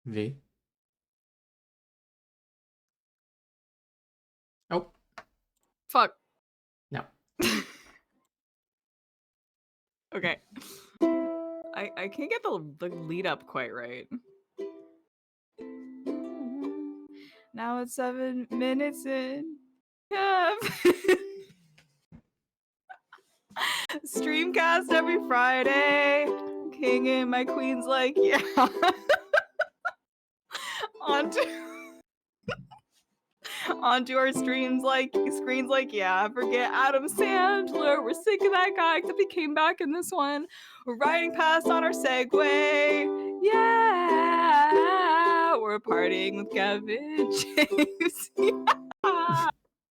V. Oh, Fuck. no. Okay. I can't get the lead up quite right. Now it's 7 minutes in. Streamcast every Friday. King and my queen's like, yeah. onto onto our screens like, yeah. Forget Adam Sandler. We're sick of that guy, except he came back in this one. We're riding past on our Segway. Yeah. We're partying with Kevin James.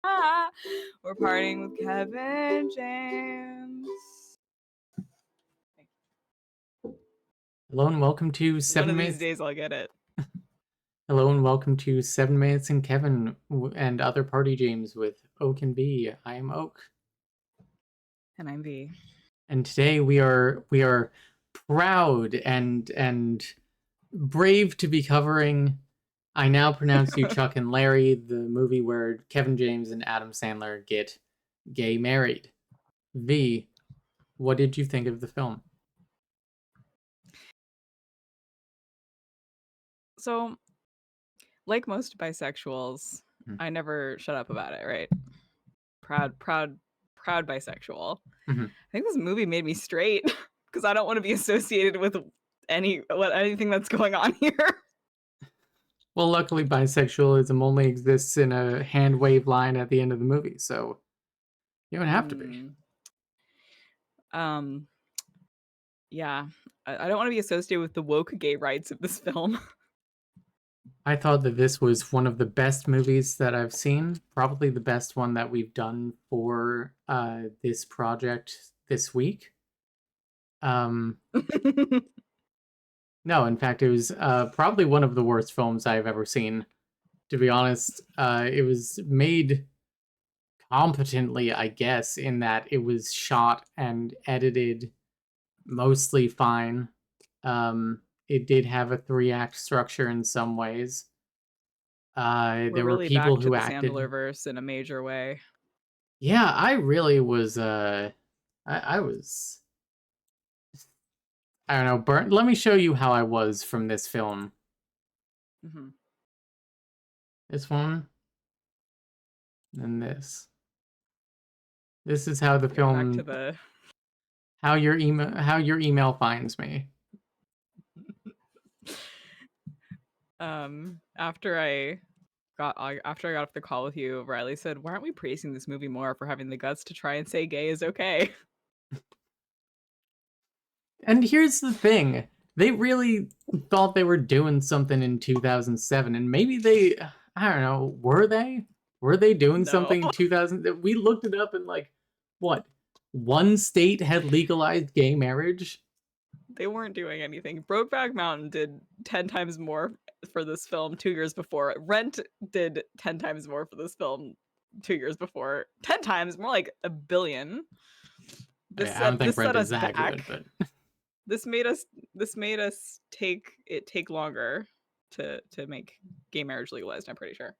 Yeah. We're partying with Kevin James. Hello and welcome to One 7 of these Minutes. days I'll get it. Hello and welcome to 7 Minutes and Kevin and other party James with Oak and V. I am Oak. And I'm V. And today we are proud and brave to be covering I Now Pronounce You Chuck and Larry, the movie where Kevin James and Adam Sandler get gay married. V, what did you think of the film? So, like most bisexuals, I never shut up about it, right? Proud bisexual. Mm-hmm. I think this movie made me straight because I don't want to be associated with anything that's going on here. Well, luckily, bisexualism only exists in a hand wave line at the end of the movie, so you don't have to be. Yeah, I don't want to be associated with the woke gay rights of this film. I thought that this was one of the best movies that I've seen, probably the best one that we've done for this project this week. No, in fact, it was probably one of the worst films I've ever seen. To be honest, it was made competently, I guess, in that it was shot and edited mostly fine. It did have a 3-act structure in some ways. We're There were really people back to who the acted. Sandlerverse in a major way. Yeah, I really was. I was. I don't know. Burnt. Let me show you how I was from this film. Mm-hmm. This one, and this. This is how the Yeah, back to film. the How your email finds me. after I got off the call with you, Riley said, "Why aren't we praising this movie more for having the guts to try and say gay is okay?" And here's the thing: they really thought they were doing something in 2007, and maybe they. I don't know. Were they? Were they doing No, something in 2000? We looked it up, and like, what? One state had legalized gay marriage. they weren't doing anything. Brokeback Mountain did 10 times more for this film 2 years before. Rent did 10 times more for this film 2 years before. 10 times, more like a billion. I don't think This Rent set is us that good, back. but This made us take longer to make gay marriage legalized, I'm pretty sure.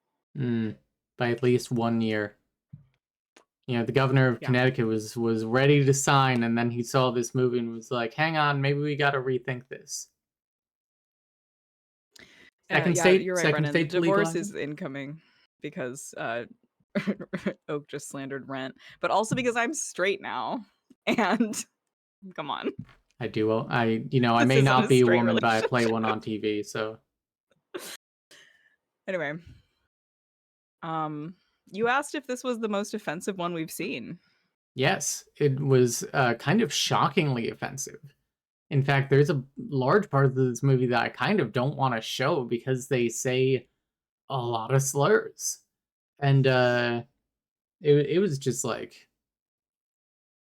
by at least 1 year. You know, the governor of Connecticut was ready to sign, and then he saw this movie and was like, "Hang on, maybe we got to rethink this." Second You're right, Brennan. The state to divorce legalize it? is incoming because Oak just slandered Rent, but also because I'm straight now. And come on, I do. I this may isn't not a be a straight woman, but I play relationship. one on TV, so. Anyway, you asked if this was the most offensive one we've seen. Yes, it was kind of shockingly offensive. In fact, there's a large part of this movie that I kind of don't want to show because they say a lot of slurs. And it was just like,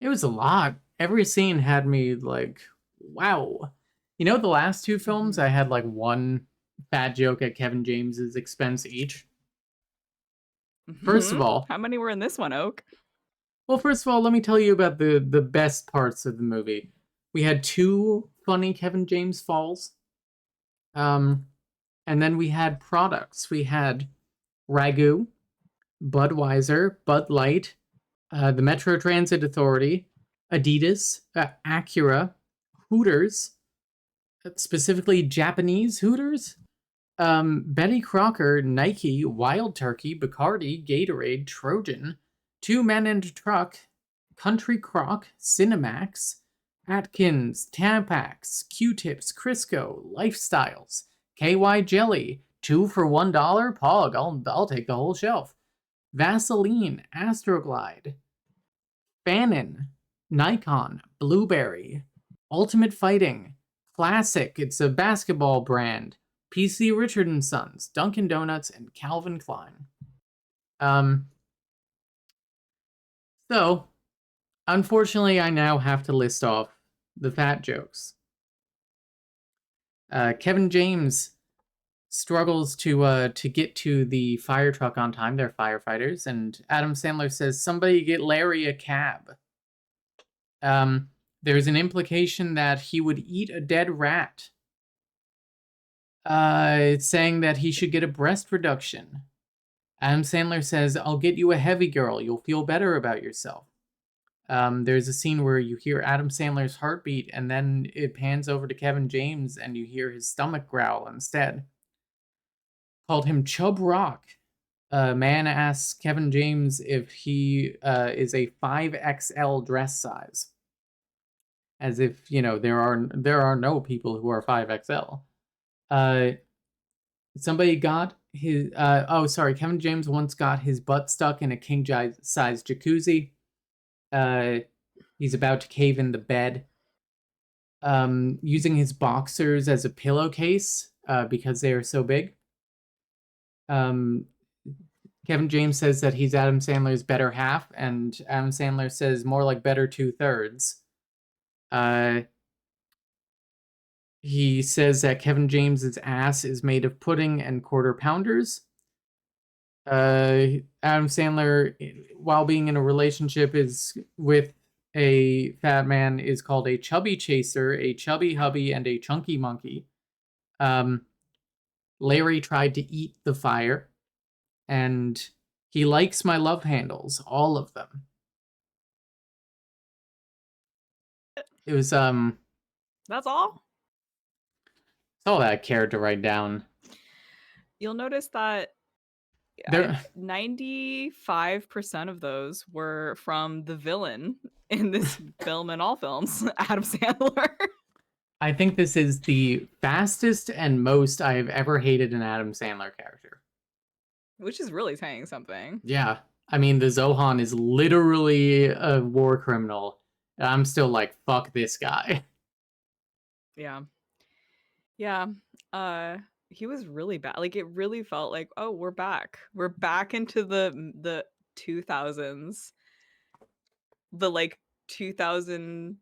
it was a lot. Every scene had me like, wow. You know, the last two films, I had like one bad joke at Kevin James's expense each. First of all, how many were in this one, Oak? well, first of all, let me tell you about the best parts of the movie. We had 2 funny Kevin James falls. And then we had products. We had Ragu, Budweiser, Bud Light, the Metro Transit Authority, Adidas, Acura, Hooters, specifically Japanese Hooters, Betty Crocker, Nike, Wild Turkey, Bacardi, Gatorade, Trojan, Two Men and a Truck, Country Crock, Cinemax, Atkins, Tampax, Q-Tips, Crisco, Lifestyles, KY Jelly, 2 for $1, Pog, I'll take the whole shelf. Vaseline, Astroglide, Fanon, Nikon, Blueberry, Ultimate Fighting, Classic, it's a basketball brand, PC Richard and Sons, Dunkin' Donuts, and Calvin Klein. So, unfortunately, I now have to list off the fat jokes. Kevin James struggles to get to the fire truck on time. They're firefighters, and Adam Sandler says, "Somebody get Larry a cab." There's an implication that he would eat a dead rat. It's saying that he should get a breast reduction. Adam Sandler says, "I'll get you a heavy girl. You'll feel better about yourself." There's a scene where you hear Adam Sandler's heartbeat, and then it pans over to Kevin James, and you hear his stomach growl instead. Called him Chub Rock. A man asks Kevin James if he is a 5XL dress size. As if, there are no people who are 5XL. Somebody got his... Kevin James once got his butt stuck in a king-size jacuzzi. He's about to cave in the bed. Using his boxers as a pillowcase because they are so big. Kevin James says that he's Adam Sandler's better half, and Adam Sandler says more like better 2/3. He says that Kevin James's ass is made of pudding and quarter pounders. Adam Sandler, while being in a relationship with a fat man, is called a chubby chaser, a chubby hubby, and a chunky monkey. Larry tried to eat the fire, and he likes my love handles, all of them. It was That's all? That's all that I cared to write down. You'll notice that 95% of those were from the villain in this film and all films, Adam Sandler. I think this is the fastest and most I have ever hated an Adam Sandler character. Which is really saying something. Yeah. I mean, the Zohan is literally a war criminal. And I'm still like, fuck this guy. Yeah. Yeah. He was really bad. Like, it really felt like, oh, we're back. We're back into the 2000s. The, like, 2000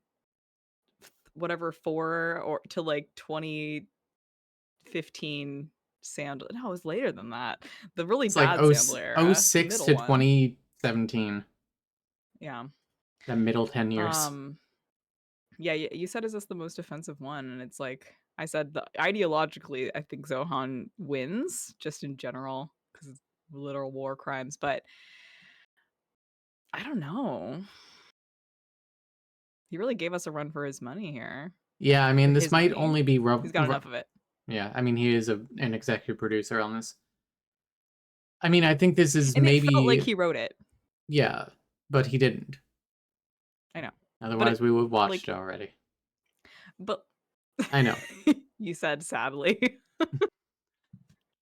whatever 4 or to like 2015 Sandler. No, it was later than that. The really It's bad like Sandler era. 06 middle to one. 2017. Yeah. That middle 10 years. Yeah, you said, is this the most offensive one? And it's like, I said, ideologically, I think Zohan wins, just in general, because it's literal war crimes. But I don't know. He really gave us a run for his money here. Yeah, I mean, Or this his might money. only be He's got enough of it. Yeah, I mean, he is an executive producer on this. I mean, I think this is And maybe... it felt like he wrote it. Yeah, but he didn't. I know. Otherwise, we would have watched it already. But I know. You said sadly.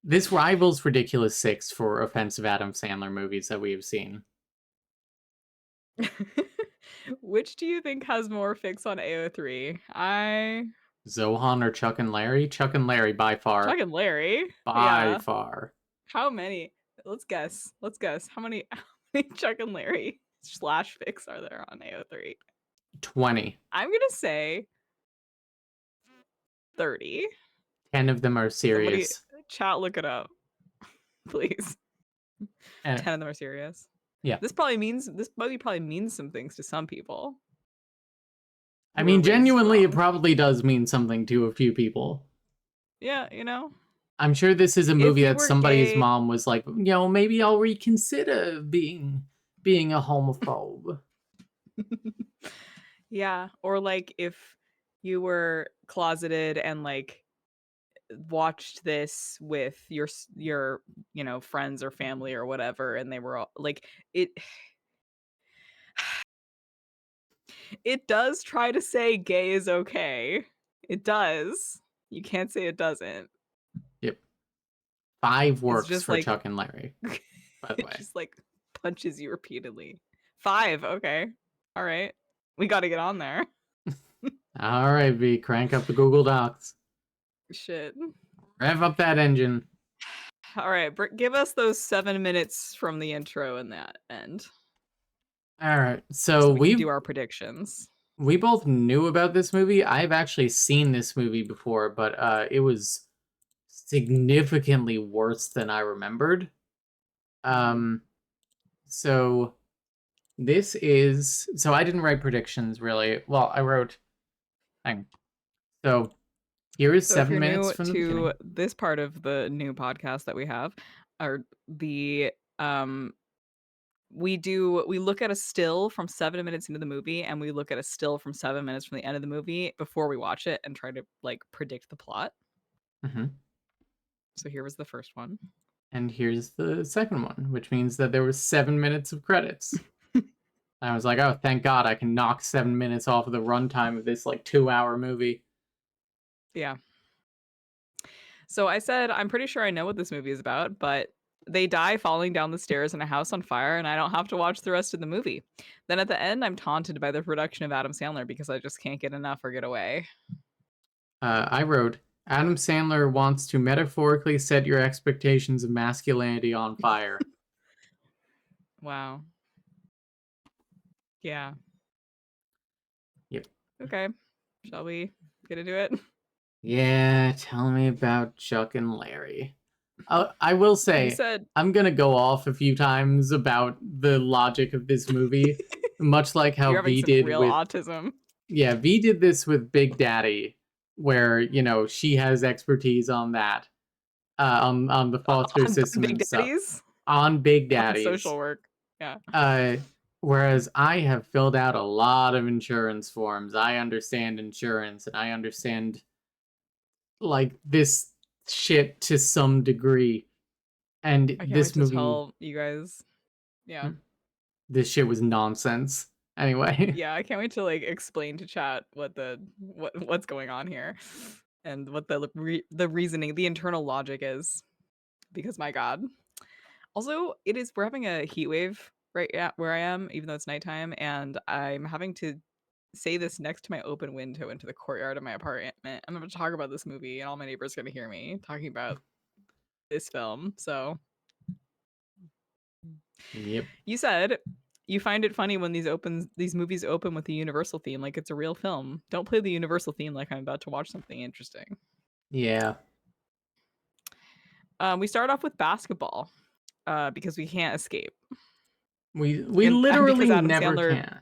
This rivals Ridiculous 6 for offensive Adam Sandler movies that we have seen. Which do you think has more fix on AO3? Zohan or Chuck and Larry? Chuck and Larry by far. Chuck and Larry? By far. How many? Let's guess. How many Chuck and Larry / fix are there on AO3? 20. I'm gonna say 30. 10 of them are serious. Somebody, chat, look it up, please. 10 of them are serious. Yeah. This movie probably means some things to some people. I mean, genuinely, it probably does mean something to a few people. Yeah, I'm sure this is a If movie you that were somebody's gay, mom was like, maybe I'll reconsider being a homophobe. yeah, or like if you were closeted and like watched this with your friends or family or whatever, and they were all like it it does try to say gay is okay. It does. You can't say it doesn't. Yep. 5 It's works just for like Chuck and Larry, by the it way. just like punches you repeatedly. 5, okay. All right. We got to get on there. All right, V, crank up the Google Docs. Shit. Rev up that engine. All right, give us those 7 minutes from the intro and that end All right. so So we can do our predictions. we both knew about this movie. I've actually seen this movie before, but it was significantly worse than I remembered. Um so so I didn't write predictions really. Well, I wrote hang. So here is So if 7 you're minutes new from the to beginning. this part of the new podcast that we have, or the we look at a still from 7 minutes into the movie, and we look at a still from 7 minutes from the end of the movie before we watch it and try to like predict the plot. Mhm. So here was the first one. And here's the second one, which means that there was 7 minutes of credits. I was like, oh, thank God I can knock 7 minutes off of the runtime of this like 2-hour movie. Yeah. So I said, I'm pretty sure I know what this movie is about, but they die falling down the stairs in a house on fire, and I don't have to watch the rest of the movie. Then at the end, I'm taunted by the production of Adam Sandler because I just can't get enough or get away. I wrote, Adam Sandler wants to metaphorically set your expectations of masculinity on fire. Wow. Yeah. Yep. Okay. Shall we get into it? Yeah, tell me about Chuck and Larry. I will You say, said I'm gonna go off a few times about the logic of this movie, much like how you're having V some did real with autism. yeah, V did this with Big Daddy, where she has expertise on that, on the foster On system Big and stuff, Daddies? on Big On social Daddies. work. Yeah. Uh, Whereas I have filled out a lot of insurance forms. I understand insurance, and I understand like this shit to some degree. And I can't wait this to movie, tell you guys. Yeah. this shit was nonsense. Anyway. Yeah, I can't wait to like explain to chat what's going on here and what the reasoning, the internal logic is because my god. Also, we're having a heat wave right at where I am even though it's nighttime, and I'm having to say this next to my open window into the courtyard of my apartment. I'm going to talk about this movie and all my neighbors are going to hear me talking about this film. So, Yep. you said you find it funny when these movies open with the Universal theme like it's a real film. Don't play the Universal theme like I'm about to watch something interesting. Yeah. We start off with basketball because we can't escape, We and because literally Adam never Sandler can.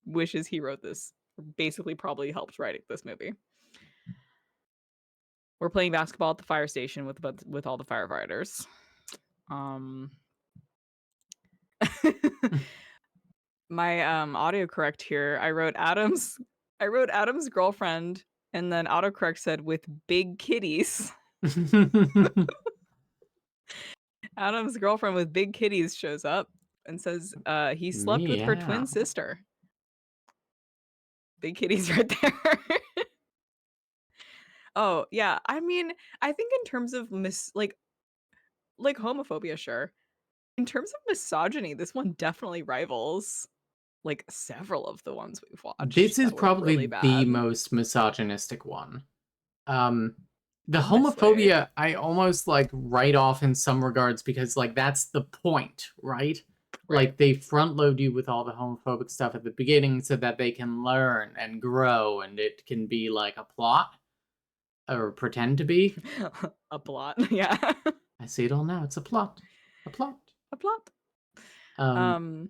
wishes he wrote this, basically probably helped writing this movie. We're playing basketball at the fire station with all the firefighters. My autocorrect here, I wrote Adam's girlfriend, and then autocorrect said with big kitties. Adam's girlfriend with big kitties shows up and says he slept with her twin Meow. sister. Big kitties right there. Oh, yeah. I mean, I think in terms of like homophobia, sure. In terms of misogyny, this one definitely rivals like several of the ones we've This watched is that were really probably the bad. most misogynistic one. Um, the Honestly. homophobia I almost like write off in some regards because like that's the point, right? Right. Like they front load you with all the homophobic stuff at the beginning so that they can learn and grow and it can be like a plot or pretend to be. A plot. Yeah. I see it all now. It's a plot. A plot. A plot. Um, Um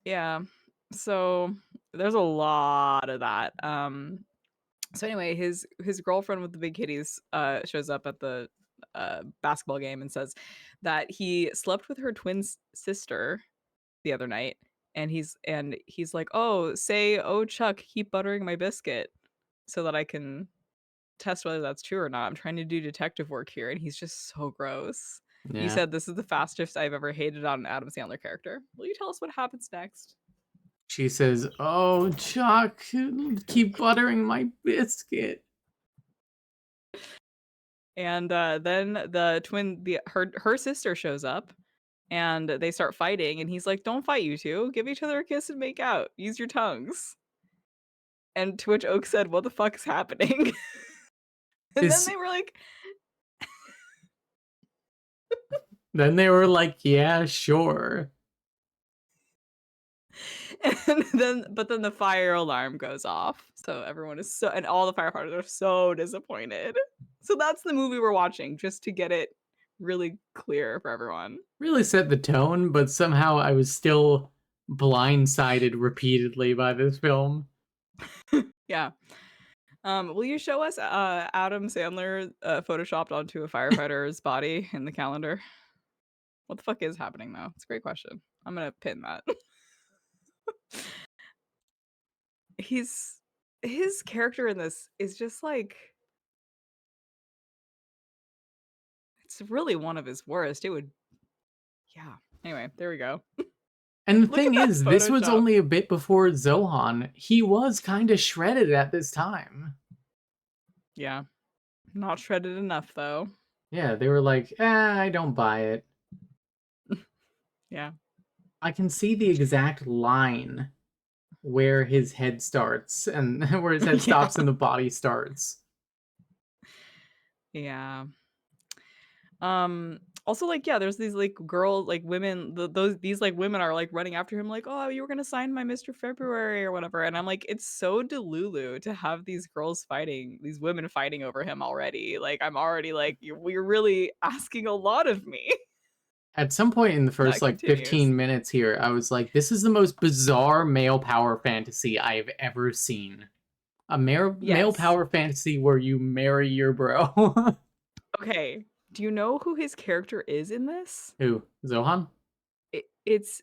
yeah. So there's a lot of that. So anyway, his girlfriend with the big kitties shows up at the basketball game and says that he slept with her twin sister the other night, and he's like, "Oh, say, oh Chuck, keep buttering my biscuit so that I can test whether that's true or not. I'm trying to do detective work here," and he's just so gross. You Yeah. said this is the fastest I've ever hated on an Adam Sandler character. Will you tell us what happens next? She says, "Oh, Chuck, keep buttering my biscuit." And then her sister shows up, and they start fighting. And he's like, "Don't fight, you two. Give each other a kiss and make out. Use your tongues." And to which Oak said, "What the fuck is happening?" And then This they were like, Then they were like, "Yeah, sure." but then the fire alarm goes off. So everyone is and all the firefighters are so disappointed. So that's the movie we're watching, just to get it really clear for everyone. Really set the tone, but somehow I was still blindsided repeatedly by this film. Yeah. Will you show us Adam Sandler photoshopped onto a firefighter's body in the calendar? What the fuck is happening though? It's a great question. I'm gonna pin that. He's his character in this is just like it's really one of his worst. It would yeah. Anyway, there we go. And the Look at thing that is, this was Photoshop. only a bit before Zohan. He was kind of shredded at this time. Yeah. Not shredded enough though. Yeah, they were like, I don't buy it. Yeah. I can see the exact line where his head starts and where his head Yeah. stops and the body starts. Yeah. Also like yeah, there's these like girls like women these like women are like running after him like, "Oh, you were going to sign my Mr. February or whatever." And I'm like, it's so delulu to have these these women fighting over him already. Like I'm already like you're really asking a lot of me. At some point in the first That like continues. 15 minutes here, I was like, this is the most bizarre male power fantasy I've ever seen. A male Yes. power fantasy where you marry your bro. Okay. Do you know who his character is in this? Who? Zohan? It's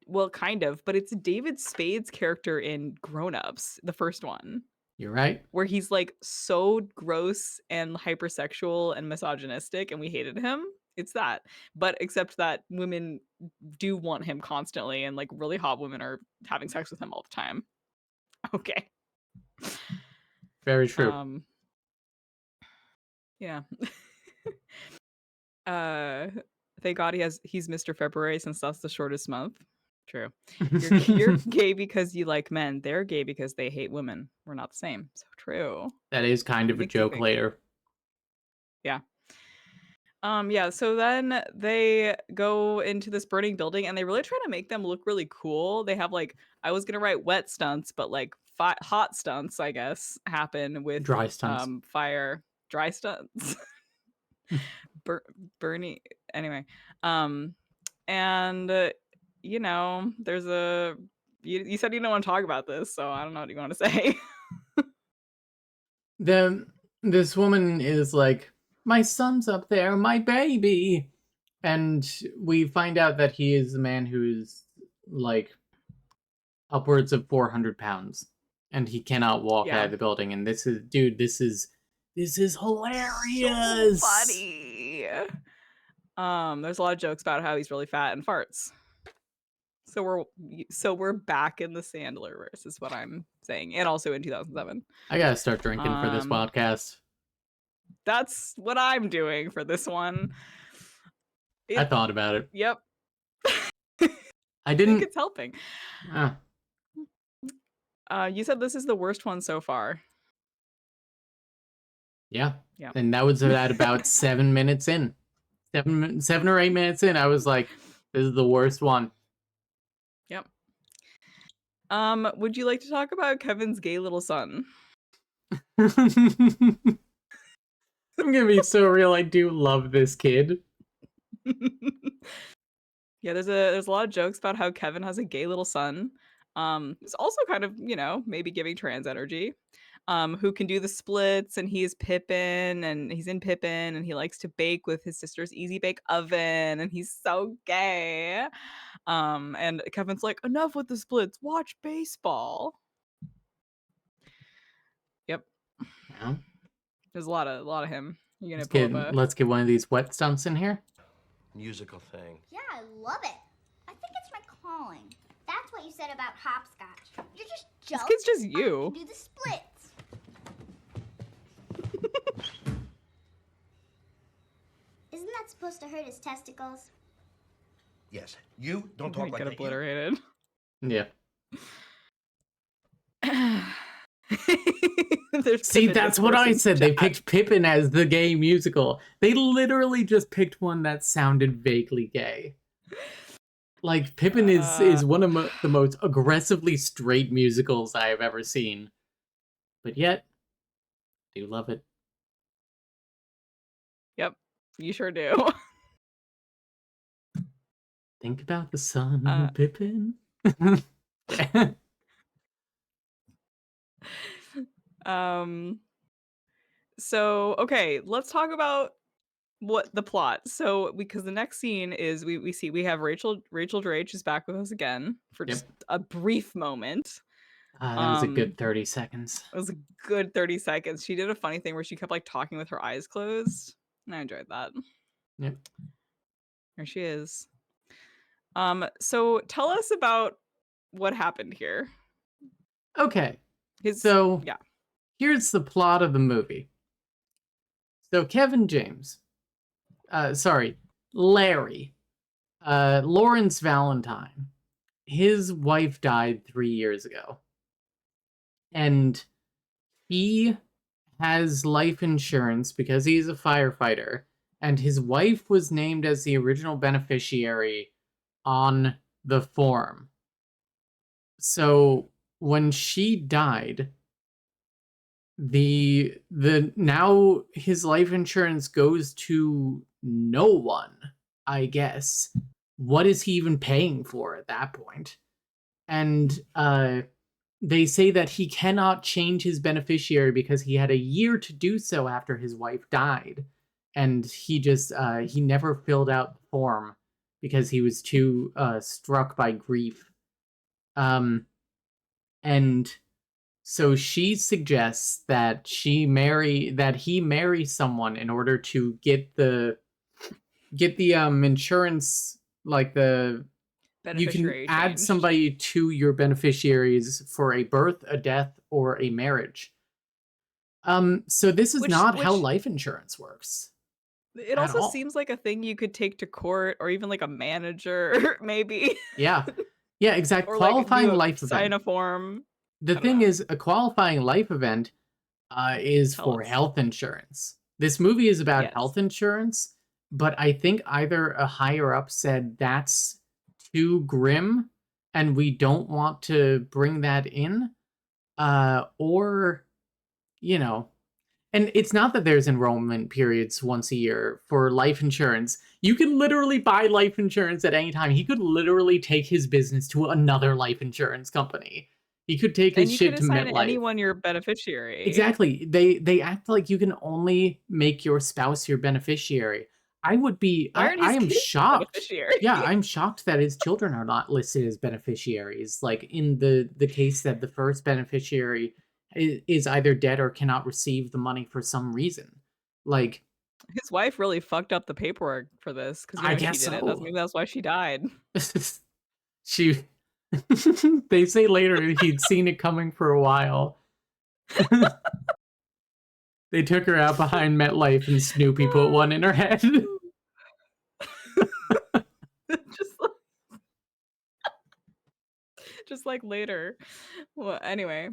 well, kind of, but it's David Spade's character in Grown Ups, the first one, You're right. where he's like so gross and hypersexual and misogynistic, and we hated him. It's that, but except that women do want him constantly, and like really hot women are having sex with him all the time. Okay. Very true. Yeah. uh, thank God he's Mr. February since that's the shortest month. True. You're gay because you like men. They're gay because they hate women. We're not the same. So true. That is kind of a Makes you joke think. later. Yeah. Yeah, so then they go into this burning building and they really try to make them look really cool. They have like I was gonna write wet stunts, but like hot stunts, I guess, happen with Dry stunts. fire, dry stunts. Bernie anyway. And you know, there's a you said you don't want to talk about this, so I don't know what you want to say. This woman is like, my son's up there, my baby. And we find out that he is a man who's like upwards of 400 pounds and he cannot walk out Yeah. of the building. And this is, dude, this is So hilarious. funny. There's a lot of jokes about how he's really fat and farts. So we're back in the Sandlerverse is what I'm saying, and also in 2007. I gotta start drinking for this podcast. That's what I'm doing for this one. I thought about it. Yep. I didn't. think it's helping. You said this is the worst one so far. Yeah. And that was at about 7 minutes in. 7 or 8 minutes in, I was like, this is the worst one. Yep. Would you like to talk about Kevin's gay little son? I'm gonna be so real. I do love this kid. Yeah, there's a lot of jokes about how Kevin has a gay little son. It's also kind of, you know, maybe giving trans energy. who can do the splits, and he's Pippin, and he's in Pippin, and he likes to bake with his sister's Easy Bake Oven, and he's so gay. And Kevin's like, enough with the splits, watch baseball. Yep. Yeah. There's a lot of him. You're gonna Let's pull get, up a let's get one of these wet stunts in here. Musical thing. Yeah, I love it. I think it's my calling. That's what you said about hopscotch. You're just this jealous. kid's just I you. can do the splits. Isn't that supposed to hurt his testicles? Yes. You don't I'm talk gonna like get that. obliterated. Yeah. There's See, Pippin that's what I discoursing said. They chat. picked Pippin as the gay musical. They literally just picked one that sounded vaguely gay. Like, Pippin is one of the most aggressively straight musicals I have ever seen. But yet, I do love it. Yep, you sure do. Think about the sun, Pippin. So okay, let's talk about what the plot. So because the next scene is we have Rachel Drake is back with us again for Yep. just a brief moment. That was a good 30 seconds. It was a good 30 seconds. She did a funny thing where she kept like talking with her eyes closed, and I enjoyed that. Yep. There she is. So tell us about what happened here. Okay. His So, yeah. here's the plot of the movie. So, Kevin James. Larry. Lawrence Valentine. His wife died 3 years ago. And he has life insurance because he's a firefighter. And his wife was named as the original beneficiary on the form. So when she died, the now his life insurance goes to no one, I guess. What is he even paying for at that point? And they say that he cannot change his beneficiary because he had a year to do so after his wife died. And he just, he never filled out the form because he was too struck by grief. And so she suggests that he marry someone in order to get the insurance, like you can add changed. somebody to your beneficiaries for a birth, a death, or a marriage. So this is not how life insurance works. It also seems like a thing you could take to court, or even like a manager, maybe. Yeah, exactly. Or Qualifying like life sign event. a form. The thing is, a qualifying life event is Tell for us. health insurance. This movie is about Yes. health insurance, but I think either a higher up said that's too grim and we don't want to bring that in, or, you know, and it's not that there's enrollment periods once a year for life insurance. You can literally buy life insurance at any time. He could literally take his business to another life insurance company. He could take his shit to assign MetLife. anyone your beneficiary. Exactly. They act like you can only make your spouse your beneficiary. I would be. I am shocked. Yeah, I'm shocked that his children are not listed as beneficiaries. Like in the case that the first beneficiary is either dead or cannot receive the money for some reason. Like his wife really fucked up the paperwork for this because I guess she did so. it. Maybe that's why she died. she. They say later he'd seen it coming for a while. They took her out behind MetLife and Snoopy put one in her head. just like later. Well, anyway,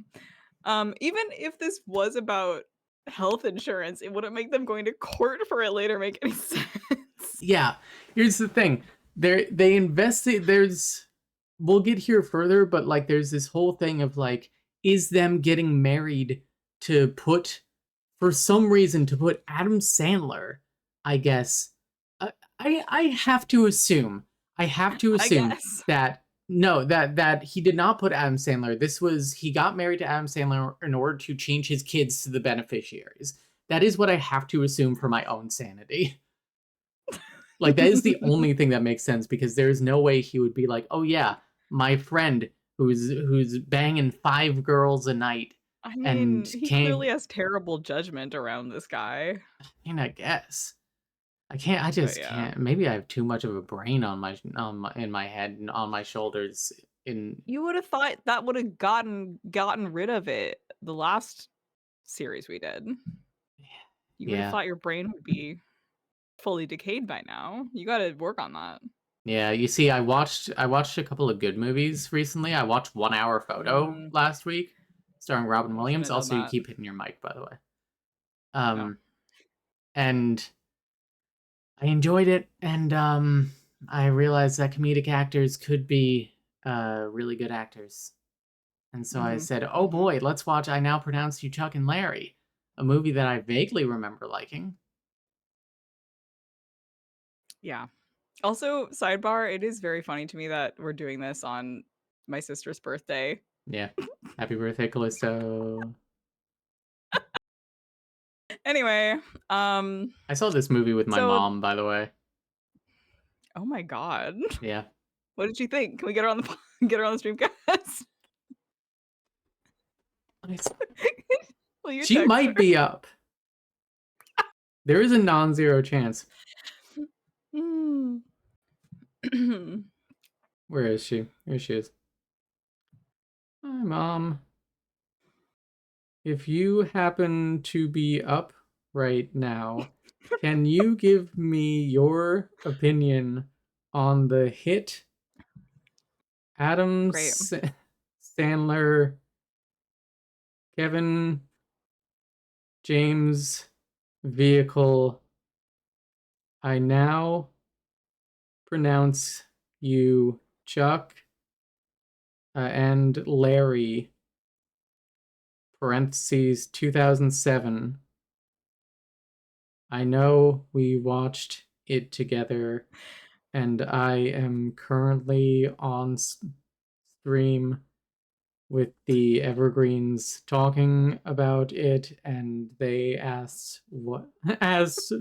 even if this was about health insurance, it wouldn't make them going to court for it later make any sense. Yeah, here's the thing. They invested. We'll get here further, but like there's this whole thing of like, is them getting married to put, for some reason, to put Adam Sandler, I guess. I have to assume that No, that he did not put Adam Sandler. This was he got married to Adam Sandler in order to change his kids to the beneficiaries. That is what I have to assume for my own sanity. Like that is the only thing that makes sense because there is no way he would be like, "Oh yeah, my friend who's banging 5 girls a night I and mean, he can't." clearly has terrible judgment around this guy. I guess I can't. I But just yeah. can't. Maybe I have too much of a brain in my head and on my shoulders. In You would have thought that would have gotten rid of it the last series we did. You would have yeah. thought your brain would be fully decayed by now. You got to work on that. Yeah, you see, I watched a couple of good movies recently. I watched 1 Hour Photo Mm, last week, starring Robin I shouldn't Williams. have done Also, you that. keep hitting your mic, by the way. No. And I enjoyed it, and I realized that comedic actors could be really good actors. And so I Mhm. said, "Oh Mhm. boy, let's watch I Now Pronounce You Chuck and Larry," a movie that I vaguely remember liking. Yeah. Also, sidebar, it is very funny to me that we're doing this on my sister's birthday. Yeah, happy birthday, Callisto. Anyway, I saw this movie with my so mom, by the way. oh my god. Yeah. What did you think? Can we get her on the get her on the streamcast? Nice. Will you She text her? might be up. There is a non-zero chance. Mm. Where is she? Here she is. Hi, Mom. If you happen to be up right now, can you give me your opinion on the hit Adam Great. Sandler, Kevin James vehicle? I Now Pronounce You Chuck and Larry, parentheses 2007. I know we watched it together, and I am currently on stream with the Evergreens talking about it, and they asked asked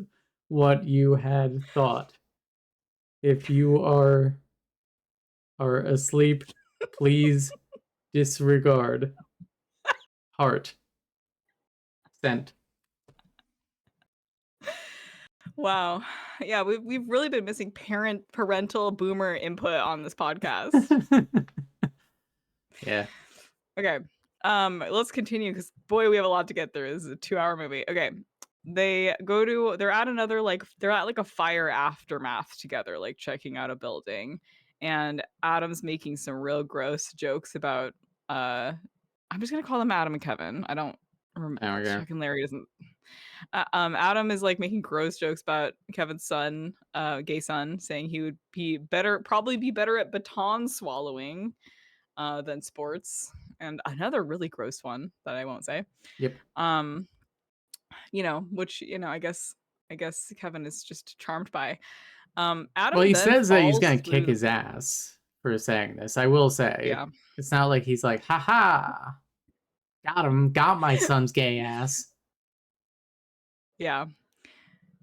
what you had thought. If you are asleep, please disregard. Heart. Sent. Wow. Yeah, we've really been missing parental boomer input on this podcast. Yeah. Okay. Let's continue because boy, we have a lot to get through. This is a 2-hour movie. Okay. They're at another they're at like a fire aftermath together, like checking out a building. And Adam's making some real gross jokes about I'm just gonna call them Adam and Kevin. I don't Okay. Chuck and Larry doesn't Adam is like making gross jokes about Kevin's son, gay son, saying he would probably be better at baton swallowing than sports. And another really gross one that I won't say. Yep. Which I guess Kevin is just charmed by. Well, Adam he then says that he's falls gonna kick through. his ass for saying this. I will say. Yeah, It's not like he's like, haha, got him, got my son's gay ass. yeah,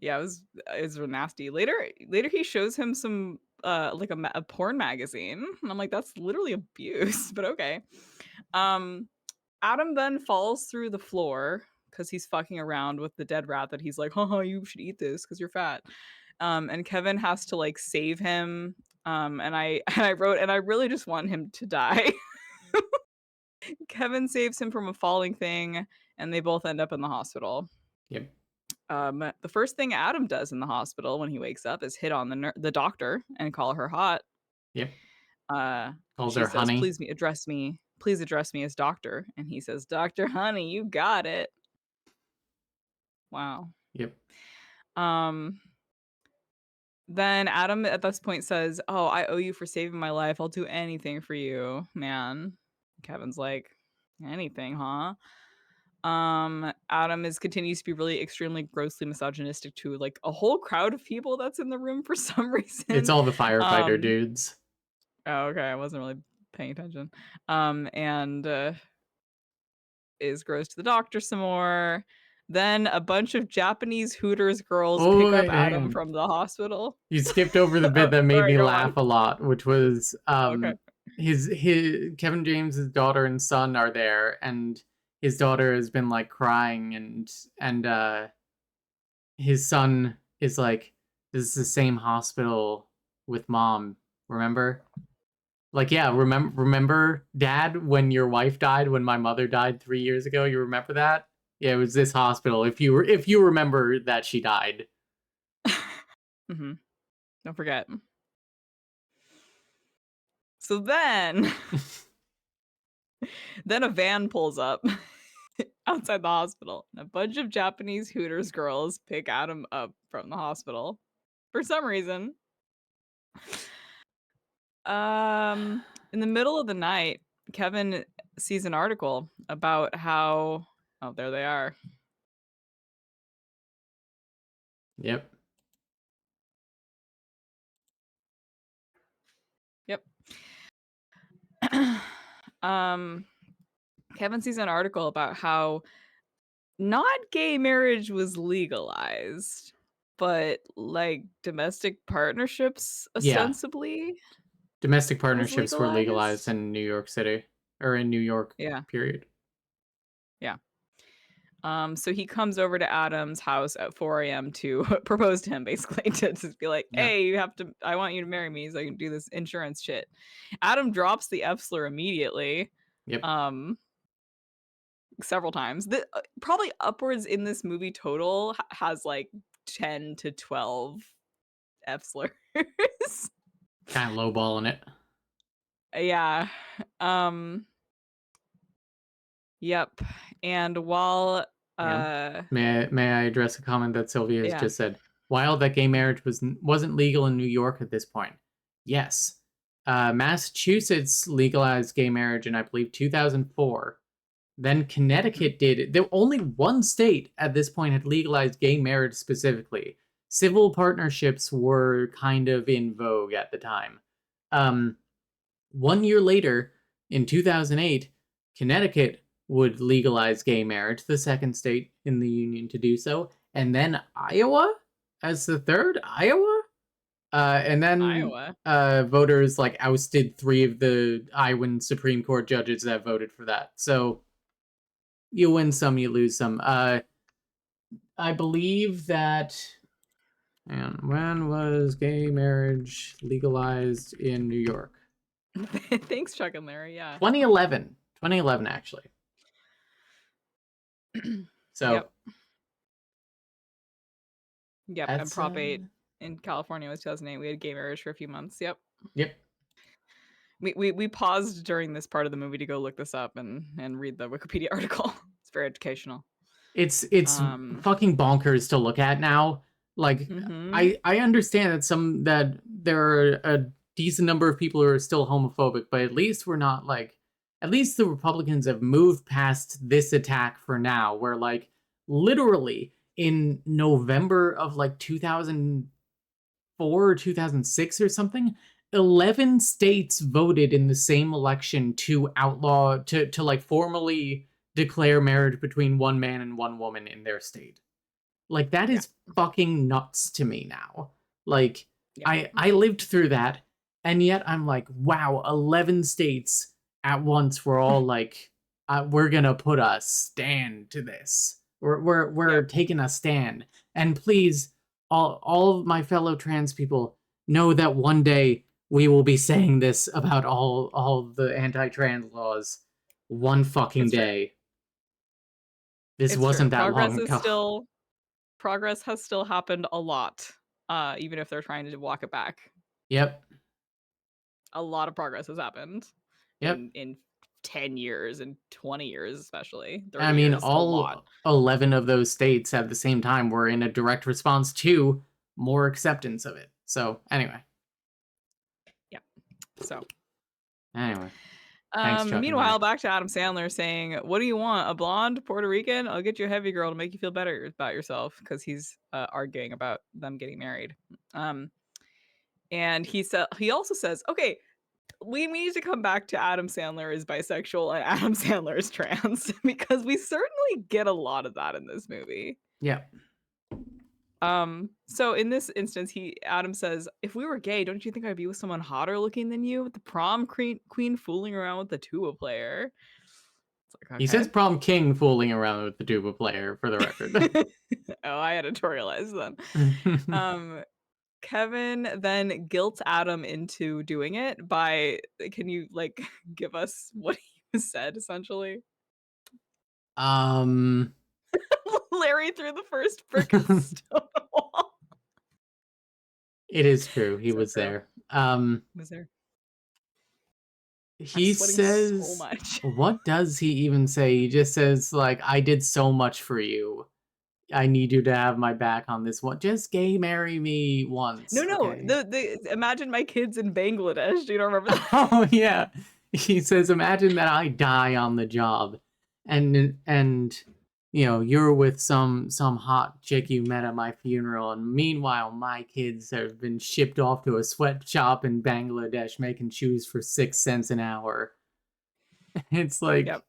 yeah. It was real nasty. Later he shows him some like a porn magazine, and I'm like, that's literally abuse. But okay. Adam then falls through the floor because he's fucking around with the dead rat that he's like, haha, you should eat this because you're fat. And Kevin has to like save him. And I wrote, and I really just want him to die. Kevin saves him from a falling thing, and they both end up in the hospital. Yep. The first thing Adam does in the hospital when he wakes up is hit on the doctor and call her hot. Yep. Uh, Calls she her says, honey. please address me as doctor. And he says, Dr. Honey, you got it. Wow. Yep. Then Adam at this point says, oh, I owe you for saving my life. I'll do anything for you, man. Kevin's like, anything, huh? Adam continues to be really extremely grossly misogynistic to like a whole crowd of people that's in the room for some reason. It's all the firefighter dudes. Oh, okay. I wasn't really paying attention. And goes to the doctor some more. Then a bunch of Japanese Hooters girls Oh, pick up wait, hang Adam on. from the hospital. You skipped over the bit Oh, that made sorry, me go laugh on. a lot, which was Okay. his Kevin James's daughter and son are there, and his daughter has been like crying, and his son is like, "This is the same hospital with mom, remember?" Like, yeah, remember, Dad, when your wife died, when my mother died 3 years ago? You remember that? Yeah, it was this hospital. If you remember that she died. hmm Don't forget. So then, then a van pulls up outside the hospital, and a bunch of Japanese Hooters girls pick Adam up from the hospital for some reason. In the middle of the night, Kevin sees an article about how oh, there they are. Yep. Yep. um Kevin sees an article about how not gay marriage was legalized, but like domestic partnerships Yeah. ostensibly Domestic was partnerships were legalized legalized. in New York City, or in New York, Yeah. period. Yeah. So he comes over to Adam's house at 4 a.m. to propose to him, basically, to just be like, Yeah. hey, I want you to marry me so I can do this insurance shit. Adam drops the F slur immediately, Yep. several times. Probably upwards in this movie total has like 10 to 12 F slurs. Kind of lowballing it. Yeah. Um, yep. And while, Yeah. May I address a comment that Sylvia has yeah. just said? While that gay marriage wasn't legal in New York at this point, yes, Massachusetts legalized gay marriage in, I believe, 2004. Then Connecticut did. There only one state at this point had legalized gay marriage specifically. Civil partnerships were kind of in vogue at the time. 1 year later, in 2008, Connecticut would legalize gay marriage, the second state in the union to do so, and then Iowa as the third. Iowa, and then Iowa. voters like ousted 3 of the Iowan Supreme Court judges that voted for that. So you win some, you lose some. I believe that. And when was gay marriage legalized in New York? Thanks, Chuck and Larry. Yeah. 2011. 2011, actually. So. Yep. Yep. And That's Prop 8 in California was 2008. We had gay marriage for a few months. Yep. Yep. We paused during this part of the movie to go look this up and read the Wikipedia article. It's very educational. It's Um, fucking bonkers to look at now. Like mhm. I understand that there are a decent number of people who are still homophobic, but at least we're not like, at least the Republicans have moved past this attack for now, where like literally in November of like 2004 or 2006 or something, 11 states voted in the same election to outlaw to like formally declare marriage between one man and one woman in their state. Like that Yeah. is fucking nuts to me now. Like Yeah. I lived through that, and yet I'm like, wow, 11 states at once were all like, we're gonna put a stand to this. We're Yep. taking a stand. And please, all of my fellow trans people know that one day we will be saying this about all the anti-trans laws. One fucking It's true. day. This It's true. wasn't that long ago. Progress has still happened a lot. Even if they're trying to walk it back. Yep. A lot of progress has happened Yep. in 10 years and 20 years, especially 30 I mean, years. A lot. all 11 of those states at the same time were in a direct response to more acceptance of it. So, anyway. Yep. So, Anyway. Thanks, Chuck and meanwhile, Larry. back to Adam Sandler saying, "What do you want? A blonde Puerto Rican? I'll get you a heavy girl to make you feel better about yourself," because he's arguing about them getting married. And he also says, "Okay, we need to come back to Adam Sandler is bisexual and Adam Sandler is trans because we certainly get a lot of that in this movie. Yeah. So in this instance, Adam says, "If we were gay, don't you think I'd be with someone hotter looking than you? The prom queen fooling around with the tuba player." It's like, He okay. says prom king fooling around with the tuba player, for the record. Oh, I editorialized then. Kevin then guilt Adam into doing it by, can you like give us what he said essentially? Larry threw the first brick of stone wall. It is true. He So was true. there. Was there? He sweating says, so much. what does he even say? He just says, like, I did so much for you. I need you to have my back on this one. Just gay marry me once. No, Okay? the imagine my kids in Bangladesh. Do you don't remember that? Oh yeah. He says, imagine that I die on the job, and you know, you're with some hot chick you met at my funeral, and meanwhile my kids have been shipped off to a sweatshop in Bangladesh making shoes for 6 cents an hour. It's like, Yep.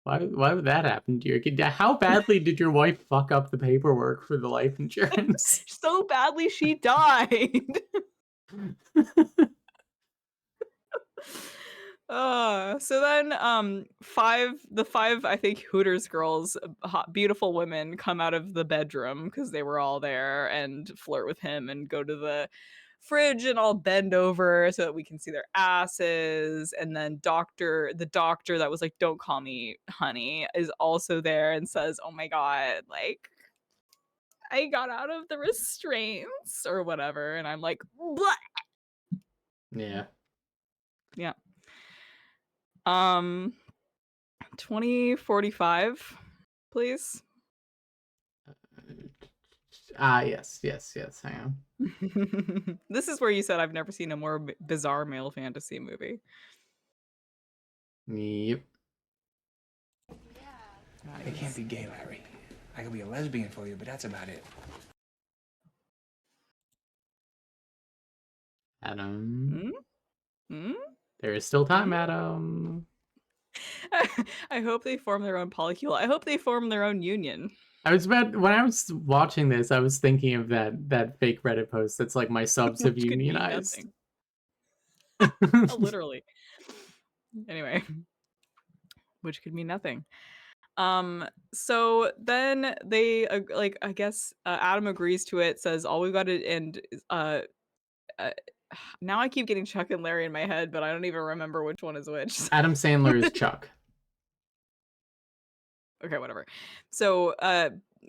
why would that happen to your kid? How badly did your wife fuck up the paperwork for the life insurance? So badly she died. So then the five I think Hooters girls, hot, beautiful women, come out of the bedroom because they were all there and flirt with him and go to the fridge and all bend over so that we can see their asses. And then the doctor that was like, "Don't call me honey," is also there and says, "Oh my god, like I got out of the restraints," or whatever. And I'm like, "Bleh." Yeah. Yeah. 2045, please. Yes. Hang on. This is where you said I've never seen a more bizarre male fantasy movie. Yep. I can't be gay, Larry. I could be a lesbian for you, but that's about it. Adam. Hmm? There is still time, Adam. I hope they form their own polycule. I hope they form their own union. When I was watching this, I was thinking of that fake Reddit post that's like, my subs have Which could mean unionized. nothing. Literally. Anyway, which could mean nothing. So then they like, I guess Adam agrees to it, says all we've got to, and now I keep getting Chuck and Larry in my head, but I don't even remember which one is which. Adam Sandler is Chuck. Okay, whatever. So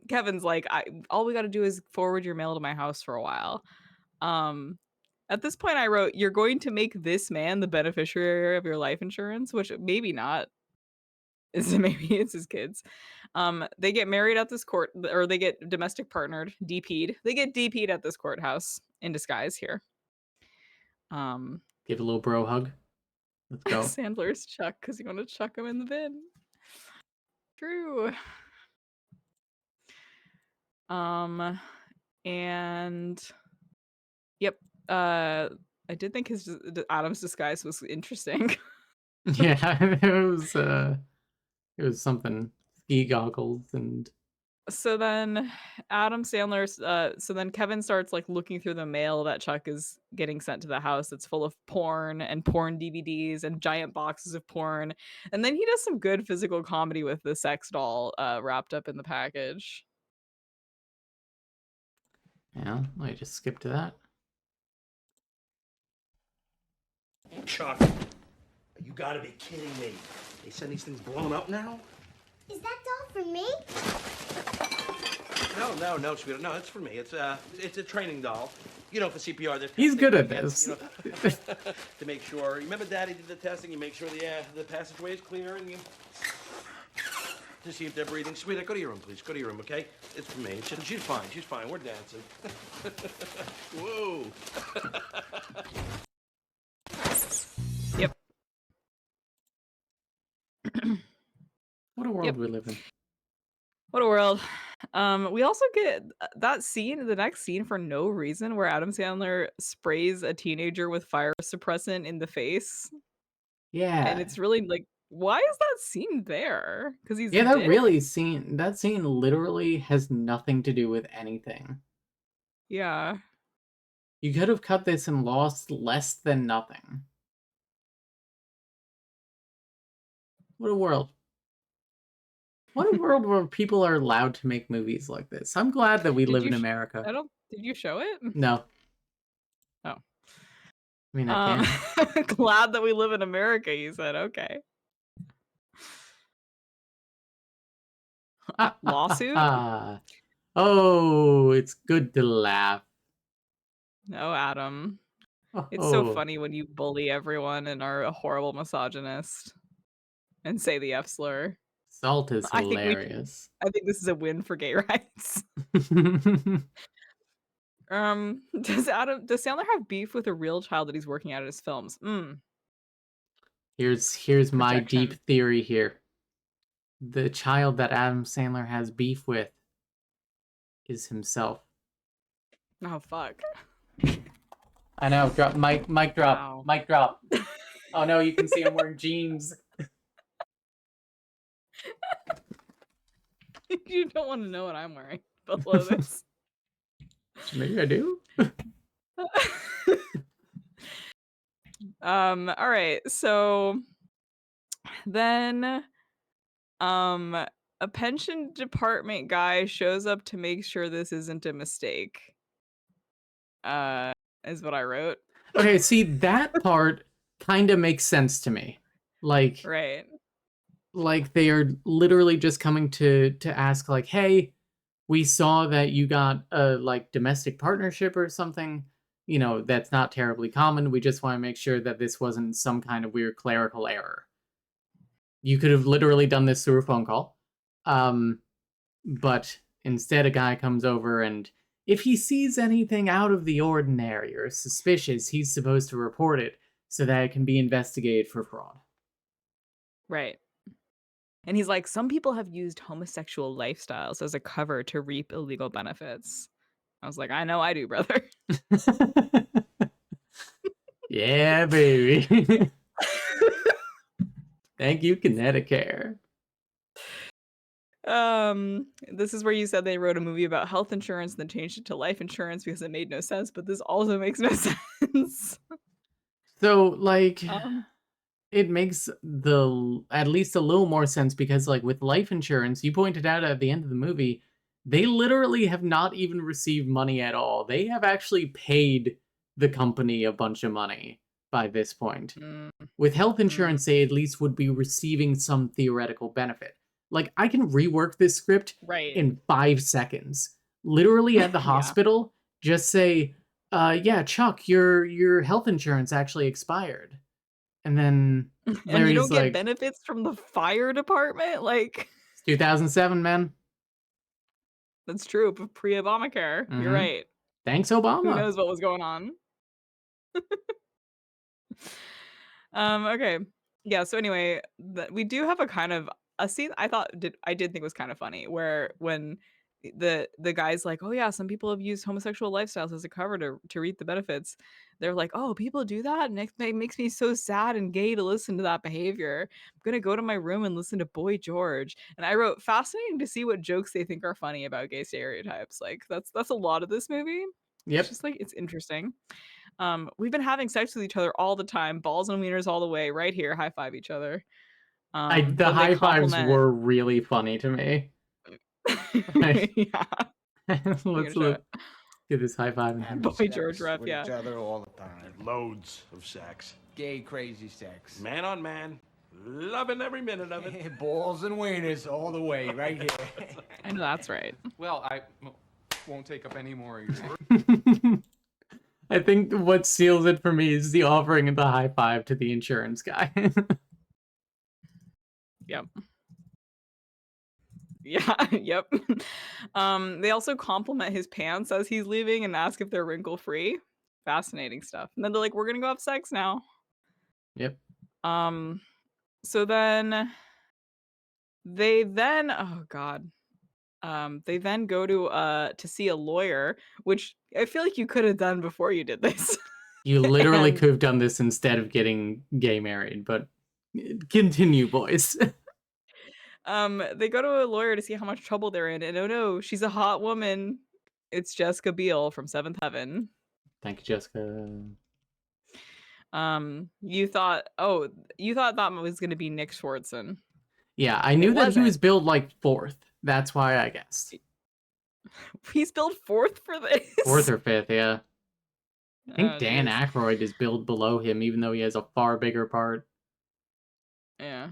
Kevin's like, all we got to do is forward your mail to my house for a while. At this point I wrote, "You're going to make this man the beneficiary of your life insurance," which maybe not. Maybe it's his kids. They get married at this court, or they get domestic partnered, DP'd. They get DP'd at this courthouse in disguise here. Give a little bro hug. Let's go. Sandler's Chuck because you want to chuck him in the bin. True. And yep. I did think Adam's disguise was interesting. Yeah, it was something. Ski goggles and. So then so then Kevin starts like looking through the mail that Chuck is getting sent to the house. It's full of porn and porn DVDs and giant boxes of porn. And then he does some good physical comedy with the sex doll wrapped up in the package. Yeah, let me just skip to that. Chuck, you gotta be kidding me. They send these things blown up now? Is that doll for me? No, sweetheart. No, it's for me. It's a training doll. You know, for CPR. He's good at this. You know, to make sure. Remember, Daddy did the testing. You make sure the passageway is clear, and you to see if they're breathing. Sweetheart, go to your room, please. Go to your room, okay? It's for me. She's fine. She's fine. We're dancing. Whoa. Yep. What a world we live in. What a world. We also get that scene, the next scene for no reason where Adam Sandler sprays a teenager with fire suppressant in the face. And Yeah. it's really like, why is that scene there? Because he's a Yeah, dick. that scene literally has nothing to do with anything. Yeah. You could have cut this and lost less than nothing. What a world. What a world where people are allowed to make movies like this. I'm glad that we Did live you in sh America. I don't did you show it? No, Oh. I mean I can. Glad that we live in America, you said, okay. Lawsuit? Oh, it's good to laugh. No, Adam. It's so Oh, funny when you bully everyone and are a horrible misogynist and say the F slur. Salt is I think we hilarious. I think this is a win for gay rights. Does Sandler have beef with a real child that he's working at his films? Here's my deep Projection. theory here. The child that Adam Sandler has beef with is himself. Oh fuck. I know. Drop mic drop. Wow. Mic drop. Oh no, you can see I'm wearing jeans. You don't want to know what I'm wearing below this. Maybe I do. All right. So then a pension department guy shows up to make sure this isn't a mistake. Is what I wrote. Okay, see that part kind of makes sense to me. Right. Like they are literally just coming to ask like, "Hey, we saw that you got a like domestic partnership or something. You know, that's not terribly common. We just want to make sure that this wasn't some kind of weird clerical error." You could have literally done this through a phone call. But instead a guy comes over and if he sees anything out of the ordinary or suspicious, he's supposed to report it so that it can be investigated for fraud. Right. And he's like, some people have used homosexual lifestyles as a cover to reap illegal benefits. I was like, I know I do, brother. Yeah, baby. Thank you, Connecticut. This is where you said they wrote a movie about health insurance and then changed it to life insurance because it made no sense, but this also makes no sense. So, like, Um, it makes at least a little more sense because, like, with life insurance, you pointed out at the end of the movie, they literally have not even received money at all. They have actually paid the company a bunch of money by this point. mm, With health mm, insurance, they at least would be receiving some theoretical benefit. Like, I can rework this script right. in 5 seconds. Literally at the Yeah. hospital, just say, yeah, Chuck, your health insurance actually expired. And then And you Larry's don't get like, benefits from the fire department? Like, it's 2007, man. that's true, but pre-Obamacare. You're Mhm. right. Thanks, Who Obama. knows what was going on? Okay. Yeah, so anyway, we do have a kind of a scene I did think was kind of funny where when the guy's like, "Oh yeah, some people have used homosexual lifestyles as a cover to reap the benefits." They're like, "Oh, people do that? And it makes me so sad and gay to listen to that behavior. I'm gonna go to my room and listen to Boy George." And I wrote, fascinating to see what jokes they think are funny about gay stereotypes. Like that's a lot of this movie. It's Yep. just like it's interesting. We've been having sex with each other all the time, balls and wieners all the way, right here, high five each other. The Then they high fives compliment. were really funny to me. Like, Yeah, let's you're gonna show it. do this high five. Having Boy George sex ref, with yeah. each other all the time. Loads of sex. Gay, crazy sex. Man on man. Loving every minute of it. Balls and wieners all the way, right here. I know that's right. Well, I won't take up any more of your time. I think what seals it for me is the offering of the high five to the insurance guy. Yep. Yeah, yep. They also compliment his pants as he's leaving and ask if they're wrinkle free. Fascinating stuff. And then they're like, "We're gonna go have sex now." Yep. So then oh god. They then go to see a lawyer, which I feel like you could have done before you did this. You literally And could have done this instead of getting gay married, but continue, boys. they go to a lawyer to see how much trouble they're in, and oh no, she's a hot woman. It's Jessica Biel from Seventh Heaven. Thank you, Jessica. You thought that was gonna be Nick Swartzen. Yeah, I And knew it that he was wasn't. billed like fourth. That's why I guessed. He's billed fourth for this. Fourth or fifth, yeah. I think Oh, Dan jeez. Aykroyd is billed below him, even though he has a far bigger part. Yeah.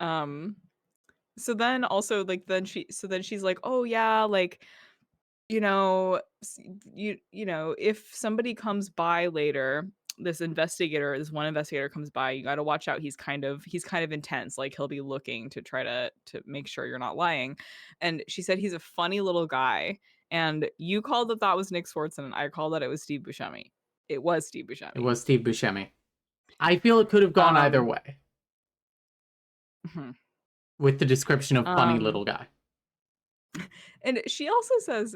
So then also like then she's like, "Oh yeah, like you know, you know, if somebody comes by later, this one investigator comes by, you got to watch out. He's kind of intense. Like he'll be looking to try to make sure you're not lying." And she said he's a funny little guy. And you called that was Nick Swartzen, and I called that it was Steve Buscemi. It was Steve It Buscemi. was Steve Buscemi. I feel it could have gone either Um, way mhm. with the description of funny um, little guy. and she also says,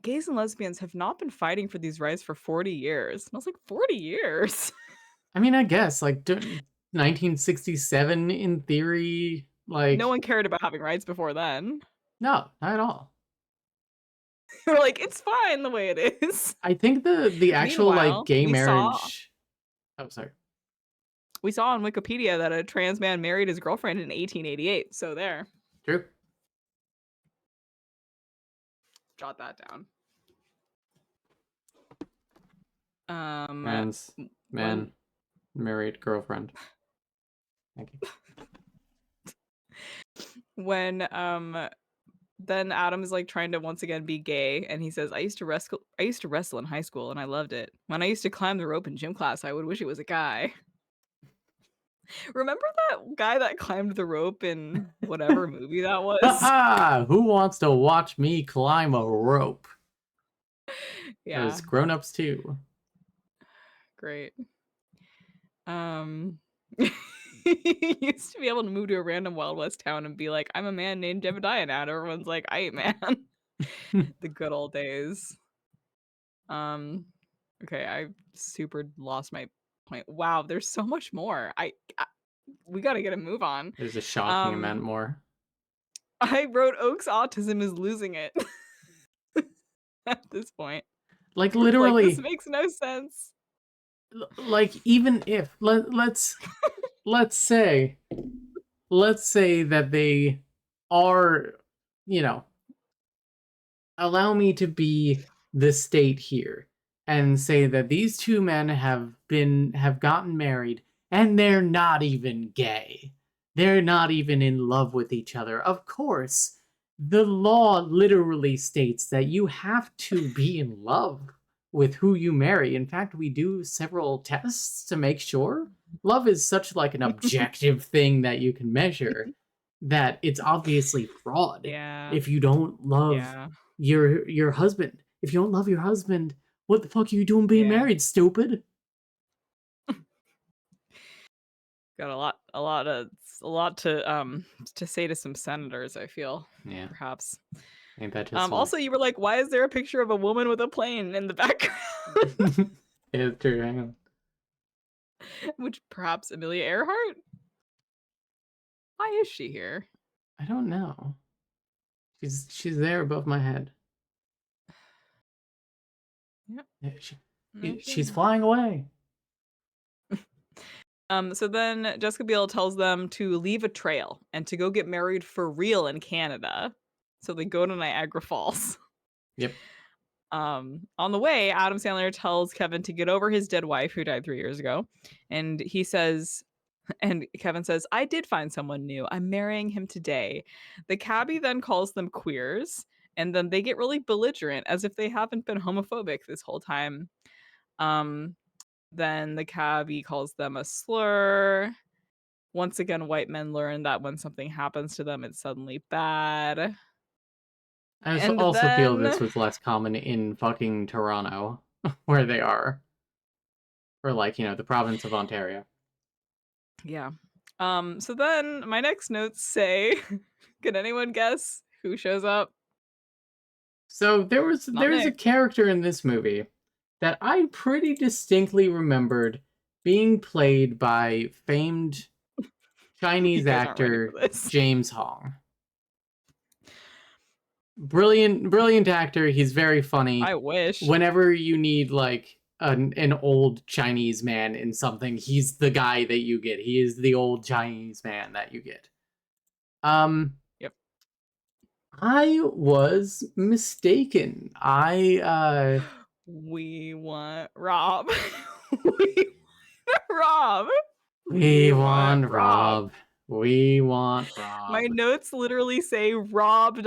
gays and lesbians have not been fighting for these rights for 40 years. And I was like, 40 years? I mean, I guess like 1967 in theory, like No one cared about having rights before then. no, not at all. We're like, it's fine the way it is. I think the actual like Meanwhile, gay we marriage. Oh, sorry. saw on Wikipedia that a trans man married his girlfriend in 1888. So there, True. jot that down. Trans man married girlfriend. Thank you. When then Adam is like trying to once again be gay, and he says, I used to wrestle in high school and I loved it. When I used to climb the rope in gym class, I would wish it was a guy. Remember that guy that climbed the rope in whatever movie that was? Ah, who wants to watch me climb a rope? Yeah, There's grown-ups too. great. He used to be able to move to a random Wild West town and be like, I'm a man named Jebediah now. And everyone's like, I ain't man. The good old days. Okay, I super lost my point. Wow, there's so much more. We gotta get a move on. There's a shocking amount Um, more. I wrote Oak's autism is losing it at this point. Like Like, literally, this makes no sense. like even if let's say that they are, you know, allow me to be the state here and say that these two men have gotten married and they're not even gay. They're not even in love with each other. Of course, the law literally states that you have to be in love with who you marry. In fact, we do several tests to make sure. Love is such like an objective thing that you can measure that it's obviously fraud. Yeah. If you don't love Yeah. your husband, if you don't love your husband, what the fuck are you doing being Yeah. married, stupid? Got a lot to say to some senators, I feel. Yeah. Perhaps. Ain't that just Also, you were like, why is there a picture of a woman with a plane in the background? it's true, hang on. Which perhaps Amelia Earhart? Why is she here? I don't know. She's there above my head. Yep. Yeah, she's flying away. So then Jessica Biel tells them to leave a trail and to go get married for real in Canada. So they go to Niagara Falls. Yep. On the way, Adam Sandler tells Kevin to get over his dead wife who died 3 years ago. And Kevin says, I did find someone new. I'm marrying him today. The cabbie then calls them queers, and then they get really belligerent as if they haven't been homophobic this whole time. Then the cabbie calls them a slur. Once again, white men learn that when something happens to them, it's suddenly bad. I And also feel then- this was less common in fucking Toronto, where they are. Or like, you know, the province of Ontario. Yeah. So then my next notes say, can anyone guess who shows up? So there's a Nick. character in this movie that I pretty distinctly remembered being played by famed Chinese You guys aren't ready actor for this. James Hong. Brilliant actor. He's very funny. I wish. Whenever you need like an old Chinese man in something, he's the guy that you get. He is the old Chinese man that you get. Yep. I was mistaken. We want Rob. We want Rob. We want Rob. We want Rob. My notes literally say Rob ...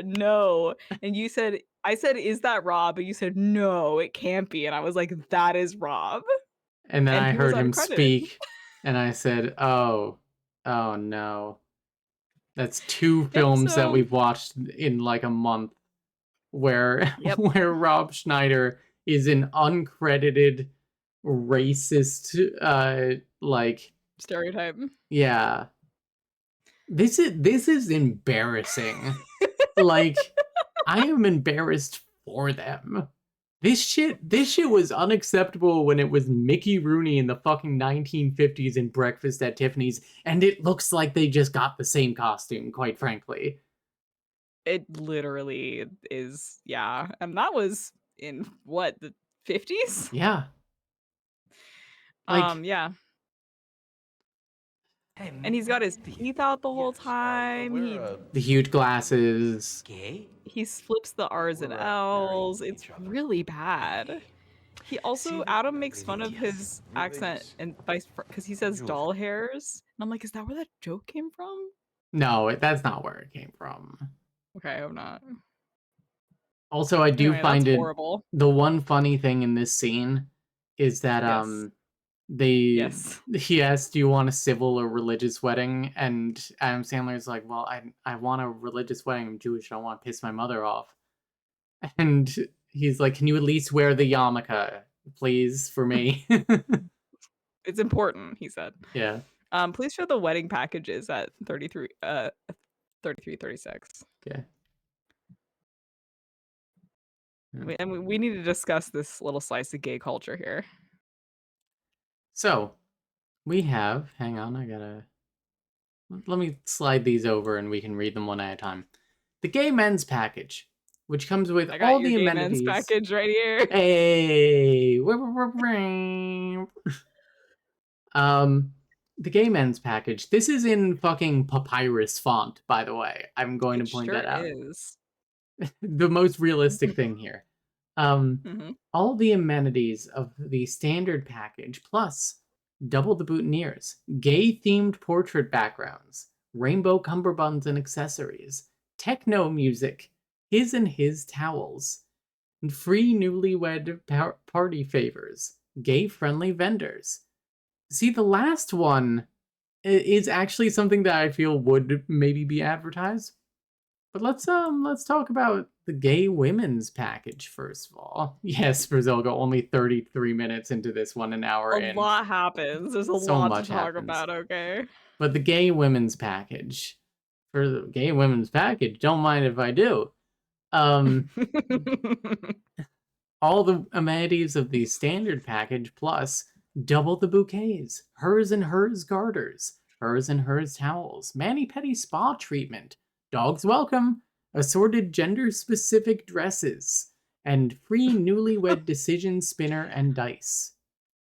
no. And you said, I said, is that Rob? But you said, no, it can't be. And I was like, that is Rob. And then and I he was heard him uncredited. speak, and I said, oh no. That's two films that so- we've watched in like a month where Yep. where Rob Schneider is an uncredited racist like Stereotype. yeah. This is embarrassing. Like I am embarrassed for them. This shit was unacceptable when it was Mickey Rooney in the fucking 1950s in Breakfast at Tiffany's, and it looks like they just got the same costume, quite frankly. It literally is, yeah. And that was in what, the 50s? Yeah. Like, Yeah. Hey, And he's got his teeth out the whole time. the huge glasses. He flips the R's and L's. It's really bad. He also, Adam makes fun of his accent and because he says doll hairs. And I'm like, is that where that joke came from? No, that's not where it came from. Okay, I hope not. Also, I do Anyway, find that's it horrible. the one funny thing in this scene is that Yes. he asked, do you want a civil or religious wedding? And Adam Sandler's like, well, I want a religious wedding. I'm Jewish. I don't want to piss my mother off. And he's like, can you at least wear the yarmulke, please, for me? It's important, he said. Yeah. Please show the wedding packages at 3336. Okay. We need to discuss this little slice of gay culture here. So, we have, hang on, let me slide these over and we can read them one at a time. The gay men's package, which comes with I got all your the gay amenities. men's package right here. Hey! The gay men's package. This is in fucking papyrus font, by the way. I'm going to point that out. Is. The most realistic thing here. Mhm. All the amenities of the standard package, plus double the boutonnieres, gay-themed portrait backgrounds, rainbow cummerbunds and accessories, techno music, his and his towels, and free newlywed party favors, gay-friendly vendors. See, the last one is actually something that I feel would maybe be advertised. But let's talk about the gay women's package first of all. Yes, Brazilgo, only 33 minutes into this one, an hour in. A lot happens. There's a So lot much to talk happens. about, okay? But the gay women's package. For the gay women's package, don't mind if I do. All the amenities of the standard package plus double the bouquets, hers and hers garters, hers and hers towels, mani-pedi spa treatment, dogs welcome, assorted gender-specific dresses, and free newlywed decision spinner and dice.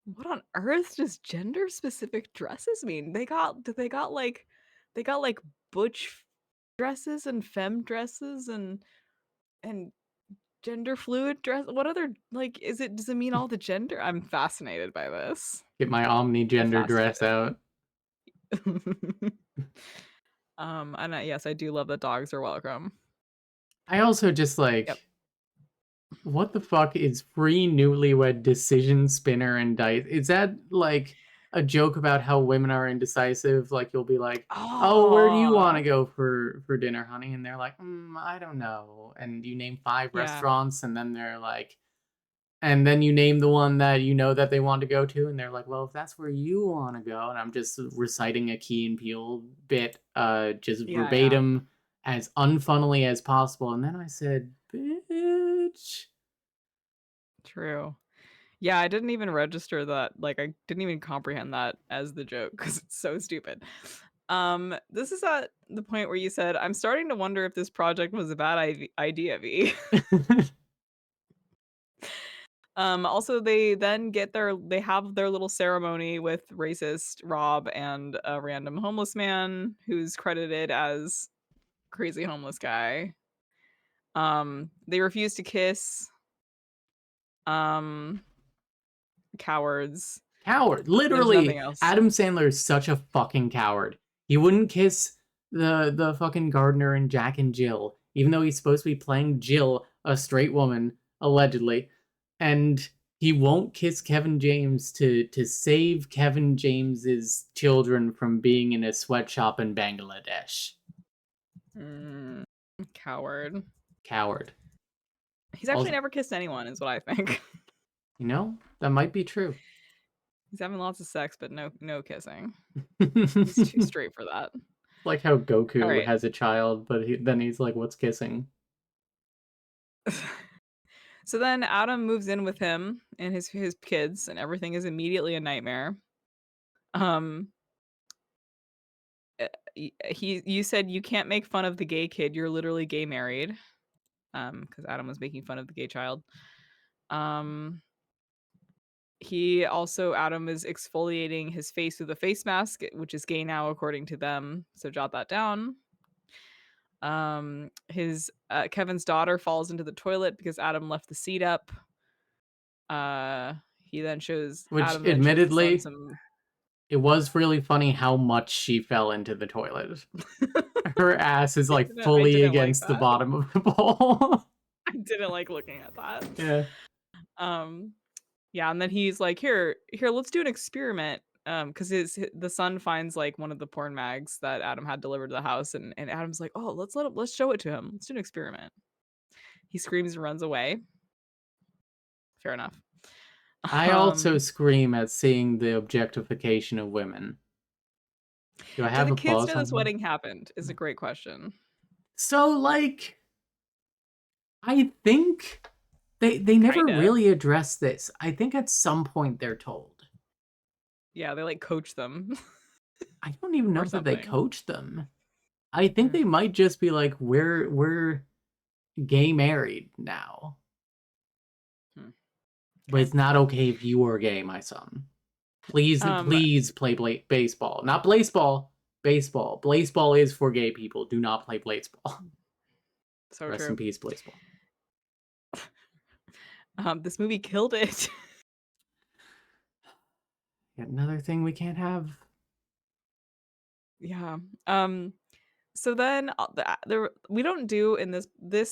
What on earth does gender specific dresses mean? They got like butch dresses and femme dresses and gender fluid dress. What other, like, does it mean all the gender? I'm fascinated by this. Get my omni-gender dress out. And yes, I do love that dogs are welcome. I also just like, Yep. what the fuck is free newlywed decision spinner and dice? Is that like a joke about how women are indecisive? Like you'll be like, oh, where do you want to go for dinner, honey? And they're like, I don't know. And you name 5 Yeah. restaurants, and then they're like, and then you name the one that you know that they want to go to, and they're like, well, if that's where you want to go, and I'm just reciting a Key and Peele bit, just Yeah, verbatim, as unfunnily as possible. And then I said, bitch. much. True. Yeah, I didn't even register that. Like, I didn't even comprehend that as the joke because it's so stupid. This is at the point where you said, "I'm starting to wonder if this project was a bad idea, V." Also, they have their little ceremony with racist Rob and a random homeless man who's credited as crazy homeless guy. They refuse to kiss. Um, Cowards. Coward. There's nothing Literally, else. Adam Sandler is such a fucking coward. He wouldn't kiss the fucking gardener and Jack and Jill, even though he's supposed to be playing Jill, a straight woman, allegedly. And he won't kiss Kevin James to save Kevin James's children from being in a sweatshop in Bangladesh. Coward. Coward. He's actually Also- never kissed anyone, is what I think. You know, that might be true. He's having lots of sex, but no kissing. He's too straight for that. Like how Goku Alright. has a child, but then he's like, what's kissing? So then Adam moves in with him and his kids, and everything is immediately a nightmare. You said you can't make fun of the gay kid. You're literally gay married. Because Adam was making fun of the gay child. Adam is exfoliating his face with a face mask, which is gay now according to them. So jot that down. Kevin's daughter falls into the toilet because Adam left the seat up. He then shows Which, Adam then shows his son admittedly, some. it was really funny how much she fell into the toilet. Her ass is like I fully didn't like against the that. bottom of the bowl. I didn't like looking at that. Yeah. Yeah, and then he's like, here, let's do an experiment. Because the son finds like one of the porn mags that Adam had delivered to the house, and Adam's like, oh, let's show it to him. Let's do an experiment. He screams and runs away. Fair enough. I also scream at seeing the objectification of women. Do I have do a the kids pause know on this that? wedding happened? Is a great question. So, like, I think they never Kinda. really address this. I think at some point they're told. Yeah, they like coach them. I don't even know Or that they something. coach them. I think they might just be like, we're gay married now. But it's not okay if you are gay, my son. Please play baseball. Not blaseball, baseball. Blaseball is for gay people. Do not play blaseball. So Rest true. in peace, blaseball. This movie killed it. Yet another thing we can't have. Yeah. So then we don't do in this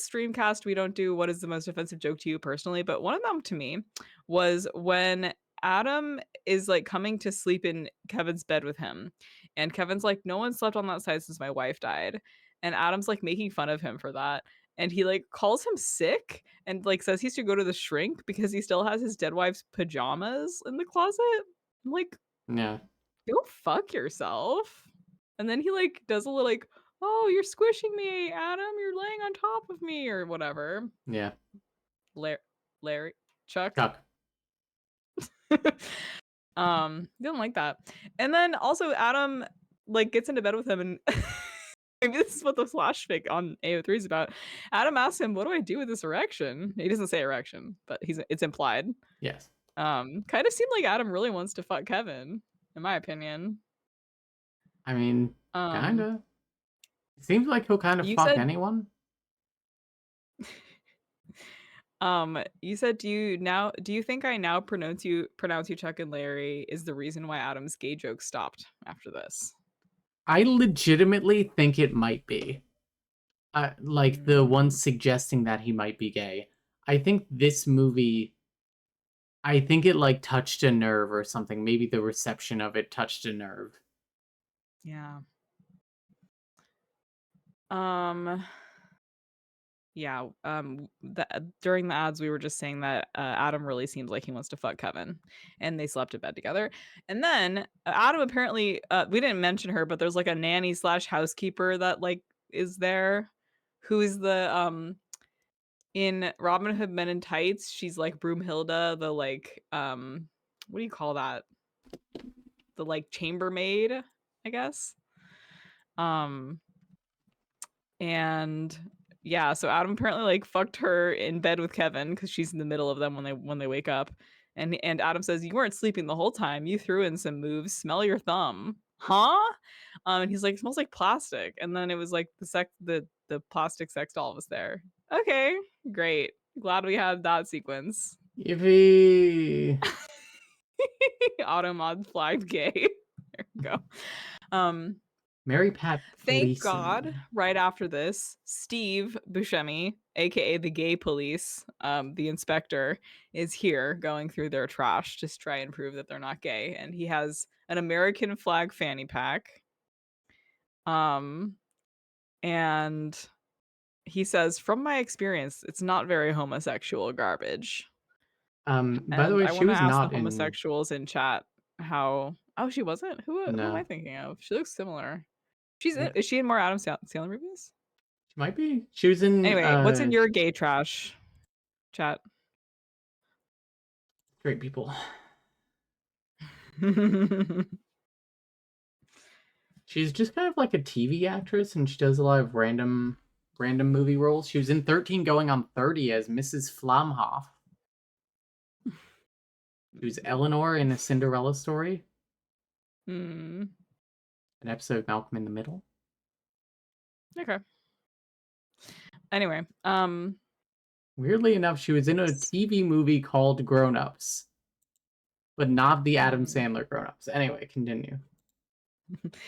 streamcast, we don't do what is the most offensive joke to you personally, but one of them to me was when Adam is like coming to sleep in Kevin's bed with him, and Kevin's like, no one slept on that side since my wife died, and Adam's like making fun of him for that, and he like calls him sick and like says he should go to the shrink because he still has his dead wife's pajamas in the closet. I'm like, Yeah. go fuck yourself. And then he like does a little like, oh, you're squishing me, Adam. You're laying on top of me or whatever. Yeah. Larry, Chuck. Chuck. Didn't like that. And then also Adam like gets into bed with him, and maybe this is what the flashback on AO3 is about. Adam asks him, what do I do with this erection? He doesn't say erection, but it's implied. Yes. Kind of seemed like Adam really wants to fuck Kevin, in my opinion. I mean, kinda. It seems like he'll kind of fuck anyone. You said, do you think I now pronounce you Chuck and Larry is the reason why Adam's gay joke stopped after this? I legitimately think it might be. Like the one suggesting that he might be gay. I think this movie, I think it like touched a nerve or something. Maybe the reception of it touched a nerve. Yeah. Yeah. During the ads, we were just saying that Adam really seems like he wants to fuck Kevin, and they slept in bed together. And then Adam apparently, we didn't mention her, but there's like a nanny / housekeeper that like is there, who is the in Robin Hood Men in Tights, she's like Broomhilda, the like what do you call that? The like chambermaid, I guess. Um and yeah, so Adam apparently like fucked her in bed with Kevin because she's in the middle of them when they wake up. And Adam says, "You weren't sleeping the whole time. You threw in some moves. Smell your thumb." Huh? And he's like, "Smells like plastic." And then it was like the plastic sex doll was there. Okay, great. Glad we had that sequence. Yippee! Automod flagged gay. There we go. Mary Pat Thank Gleason. God, right after this, Steve Buscemi, aka the gay police, the inspector, is here going through their trash to try and prove that they're not gay. And he has an American flag fanny pack. And he says, "From my experience, it's not very homosexual garbage." By the And way, I she want to was ask not the in. homosexuals in chat how. Oh, she wasn't. Who am I No, thinking of? She looks similar. She's Yeah. in. Is she in more Adam Sandler movies? she might be. She was in. Anyway, what's in your gay trash chat? Great people. She's just kind of like a TV actress, and she does a lot of random movie roles. She was in 13 Going on 30 as Mrs. Flamhoff. She was Eleanor in A Cinderella Story, Hmm. an episode of Malcolm in the Middle. Okay. Anyway, Weirdly enough, she was in a TV movie called Grown Ups, but not the Adam Sandler Grown Ups. Anyway, continue.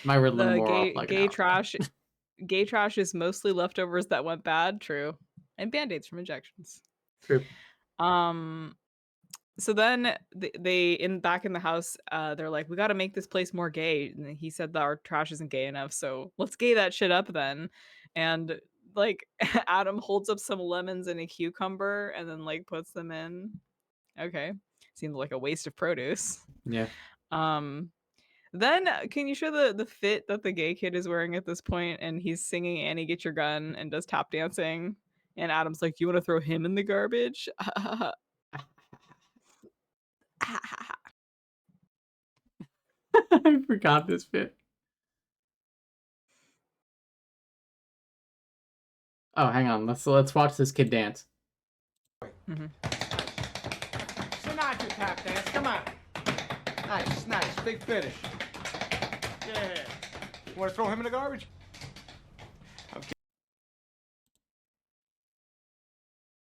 My the more off like an gay hour. trash, gay trash is mostly leftovers that went bad. True, and band-aids from injections. True. So then they back in the house, they're like, "We got to make this place more gay." And he said that our trash isn't gay enough, so let's gay that shit up then. And like Adam holds up some lemons and a cucumber and then like puts them in. Okay, seems like a waste of produce. Yeah. Then can you show the fit that the gay kid is wearing at this point? And he's singing "Annie, Get Your Gun" and does tap dancing. And Adam's like, "You want to throw him in the garbage?" I forgot this bit. Oh, hang on. Let's watch this kid dance. Sinatra tap dance, come on. Nice, big finish. Yeah. You want to throw him in the garbage?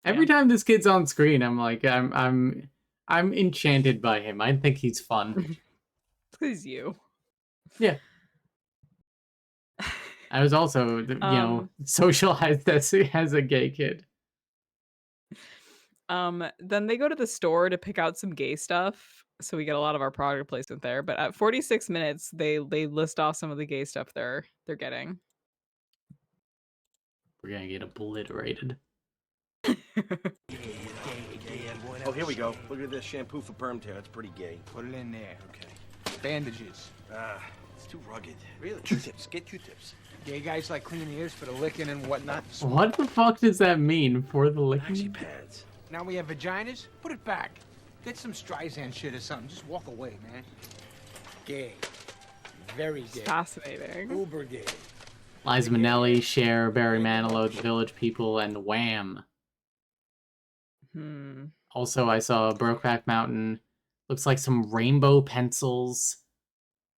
Every time this kid's on screen, I'm like, I'm enchanted by him. I think he's fun. Please you. Yeah. I was also, socialized as a gay kid. Then they go to the store to pick out some gay stuff, so we get a lot of our product placement there. But at 46 minutes, they list off some of the gay stuff they're getting. We're gonna get obliterated. Oh, here we go. Look at this shampoo for perm tear. It's pretty gay. Put it in there. Okay. Bandages. It's too rugged. Really? Q-tips. Get Q-tips. Gay guys like cleaning the ears for the licking and whatnot. What the fuck does that mean for the Maxi licking? pads. Now we have vaginas. Put it back. Get some Streisand shit or something. Just walk away, man. Gay. Very It's gay. fascinating. Uber gay. Liza Minnelli, Cher, Barry Manilow, The Village People, and Wham. Also, I saw Brokeback Mountain. Looks like some rainbow pencils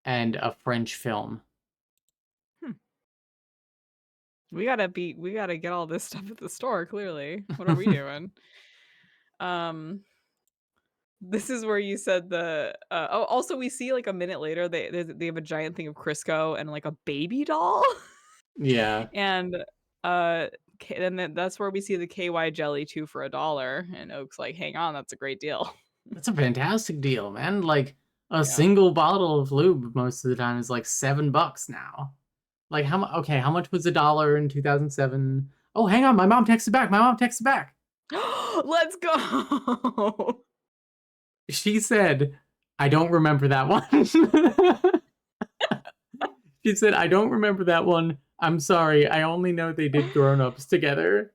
and a French film. We gotta get all this stuff at the store, clearly. What are we doing? This is where you said also we see like a minute later they have a giant thing of Crisco and like a baby doll. Yeah. And then that's where we see the KY jelly 2 for $1, and Oak's like, "Hang on, that's a great deal." That's a fantastic deal, man. Like, a single bottle of lube most of the time is like $7 now. Like, how much was $1 in 2007? Oh, hang on, my mom texted back. Let's go. She said, "I don't remember that one." She said, "I don't remember that one. I'm sorry. I only know they did Grown Ups together."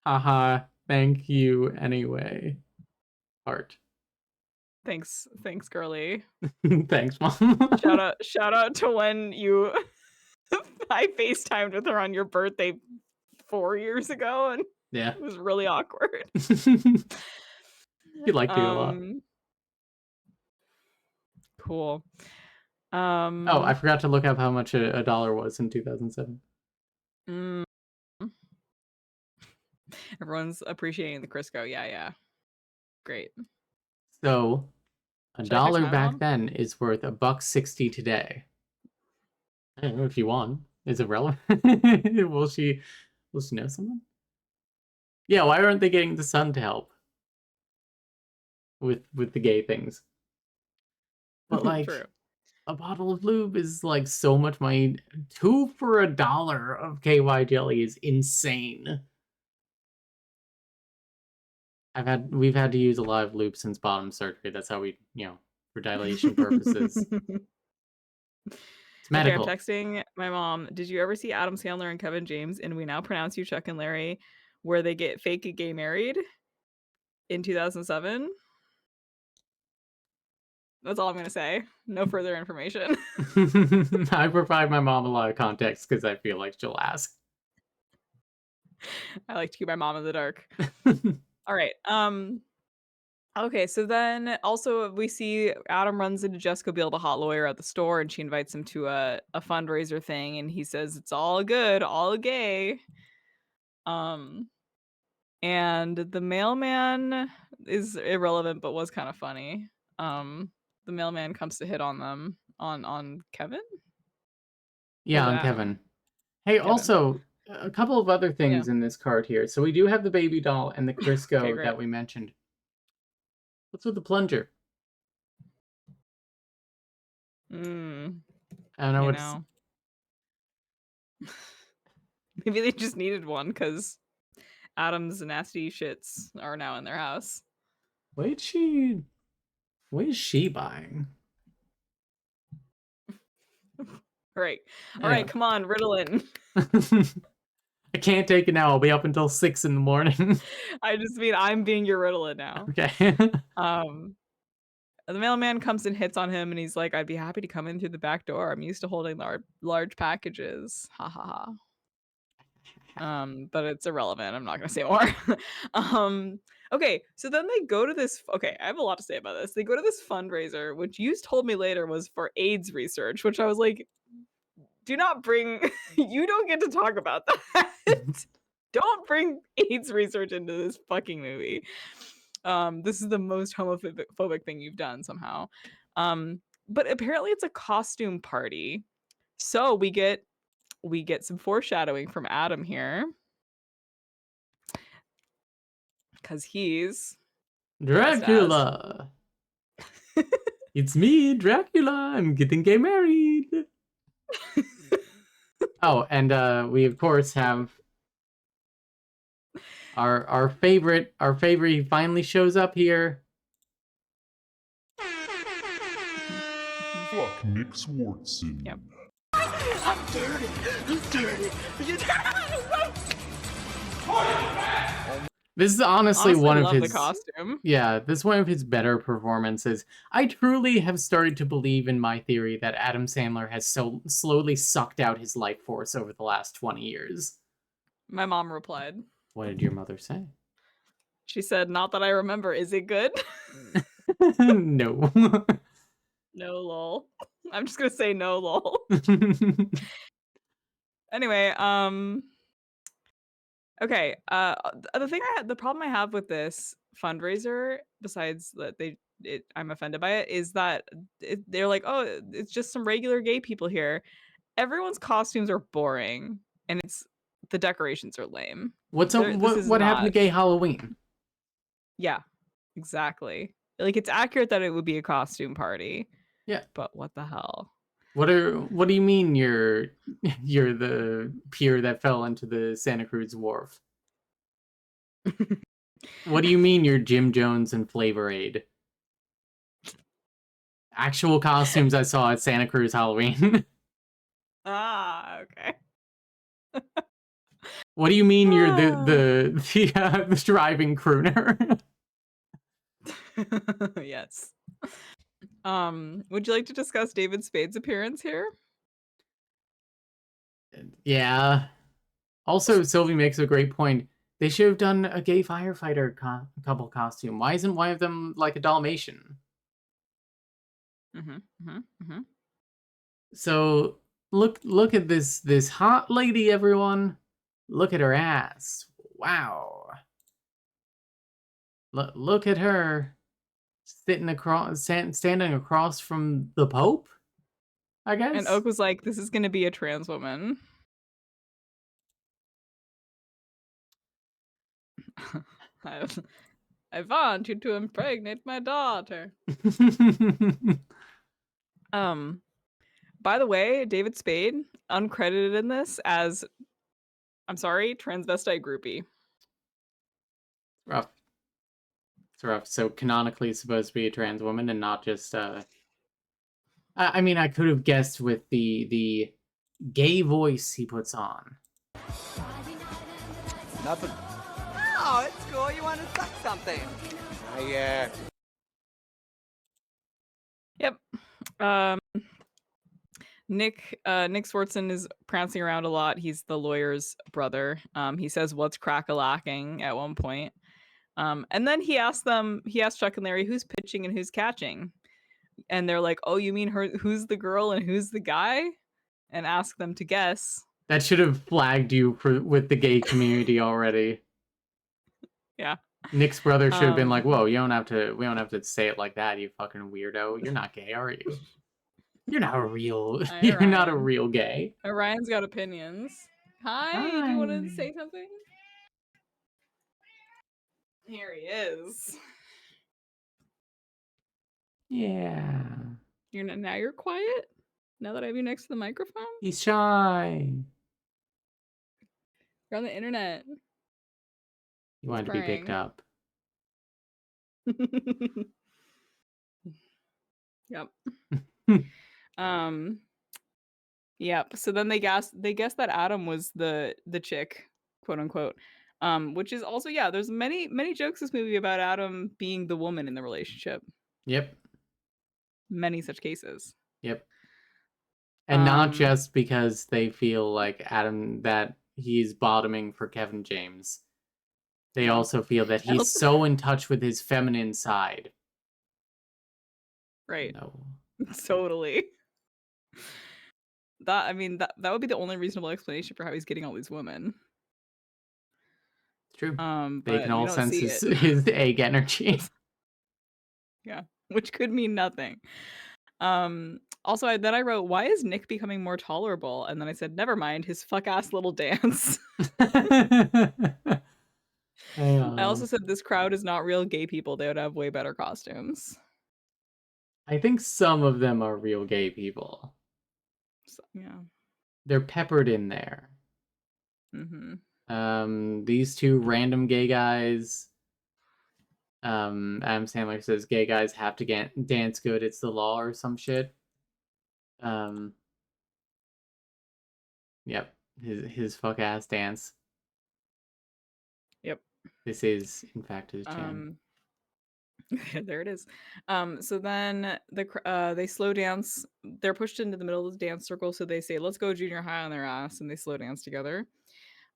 Haha, thank you anyway. Heart. Thanks, girly. Thanks, Mom. Shout out to when you I FaceTimed with her on your birthday 4 years ago, and Yeah. it was really awkward. You liked it a lot. Cool. Oh, I forgot to look up how much a dollar was in 2007. mm. Everyone's appreciating the Crisco. Yeah. Great. So, a Should I text dollar my back mom? then is worth $1.60 today. I don't know if you want. Is it relevant? Will she know someone? Yeah, why aren't they getting the Sun to help with the gay things? But like, True. a bottle of lube is like so much money. 2 for $1 of KY jelly is insane. We've had to use a lot of lube since bottom surgery. That's how we, for dilation purposes. It's medical. Okay, I'm texting my mom. Did you ever see Adam Sandler and Kevin James in We Now Pronounce You Chuck and Larry, where they get fake gay married in 2007? That's all I'm gonna say. No further information. I provide my mom a lot of context because I feel like she'll ask. I like to keep my mom in the dark. All right. Okay, so then also we see Adam runs into Jessica Biel, the hot lawyer, at the store, and she invites him to a fundraiser thing, and he says it's all good, all gay. And the mailman is irrelevant, but was kind of funny. The mailman comes to hit on them on Kevin. Yeah, Was it on Adam? Kevin. Hey, Kevin. also, a couple of other things in this card here. So we do have the baby doll and the Crisco Okay, great. that we mentioned. What's with the plunger? I don't know what's... Maybe they just needed one because Adam's nasty shits are now in their house. What is she buying? All right, come on, Ritalin. I can't take it now. I'll be up until 6 in the morning. I just mean I'm being your Ritalin now. Okay. The mailman comes and hits on him, and he's like, "I'd be happy to come in through the back door. I'm used to holding large packages." Ha ha ha. But it's irrelevant. I'm not gonna say more. Okay, so then they go to this. Okay, I have a lot to say about this. They go to this fundraiser, which you told me later was for AIDS research, which I was like, do not bring. You don't get to talk about that. Don't bring AIDS research into this fucking movie. This is the most homophobic thing you've done somehow. But apparently it's a costume party. So we get some foreshadowing from Adam here. Because he's Dracula. It's me, Dracula. I'm getting gay married. Oh, and we of course have our favorite. He finally shows up here. Fuck Nick Swartzen. Yep. I'm dirty. This is honestly one of his. The costume. Yeah, this is one of his better performances. I truly have started to believe in my theory that Adam Sandler has so slowly sucked out his life force over the last 20 years. My mom replied. What did your mother say? She said, "Not that I remember. Is it good?" No. No, lol. I'm just gonna say no, lol. Anyway, okay. The problem I have with this fundraiser, besides that I'm offended by it, is that they're like, oh, it's just some regular gay people here. Everyone's costumes are boring, and the decorations are lame. What happened to gay Halloween? Yeah, exactly. Like, it's accurate that it would be a costume party. Yeah, but what the hell? What do you mean you're the pier that fell into the Santa Cruz Wharf? What do you mean you're Jim Jones and Flavor Aid? Actual costumes I saw at Santa Cruz Halloween. Okay. What do you mean you're the driving crooner? Yes. Would you like to discuss David Spade's appearance here? Yeah. Also, Sylvie makes a great point. They should have done a gay firefighter couple costume. Why isn't one of them like a Dalmatian? So look at this hot lady, everyone. Look at her ass. Wow. Look at her standing across from the Pope, I guess. And Oak was like, "This is going to be a trans woman." I want you to impregnate my daughter. By the way, David Spade, uncredited in this as, I'm sorry, transvestite groupie. Rough. It's rough. So canonically it's supposed to be a trans woman and not just I mean, I could have guessed with the gay voice he puts on. Nothing. Oh, it's cool. You want to suck something? Yep. Nick Swartzen is prancing around a lot. He's the lawyer's brother. He says, "What's crack-a-lacking?" at one point. And then he asked Chuck and Larry, who's pitching and who's catching? And they're like, "Oh, you mean who's the girl and who's the guy?" And ask them to guess. That should have flagged you with the gay community already. Yeah. Nick's brother should have been like, "Whoa, we don't have to say it like that, you fucking weirdo. You're not gay, are you? You're not a real you're not a real gay." Ryan's got opinions. Hi. Do you want to say something? Here he is. Yeah. Now you're quiet? Now that I have you next to the microphone? He's shy. You're on the internet. You wanted to be picked up. Yep. Yep. So then they guessed that Adam was the chick, quote unquote. Which is also, yeah, there's many jokes in this movie about Adam being the woman in the relationship. Yep. Many such cases. Yep. And not just because they feel like Adam that he's bottoming for Kevin James. They also feel that he's so in touch with his feminine side. Right. No. Totally. That would be the only reasonable explanation for how he's getting all these women. It's true. But They can all sense his egg energy. Yeah, which could mean nothing. Also, I wrote, "Why is Nick becoming more tolerable?" And then I said, "Never mind, his fuck-ass little dance." I also said, "This crowd is not real gay people. They would have way better costumes." I think some of them are real gay people. So, yeah. They're peppered in there. These two random gay guys. Adam Sandler says gay guys have to dance good. It's the law or some shit. Yep. His fuck ass dance. Yep. This is in fact his jam. There it is. So then they slow dance. They're pushed into the middle of the dance circle, so they say, "Let's go junior high" on their ass, and they slow dance together.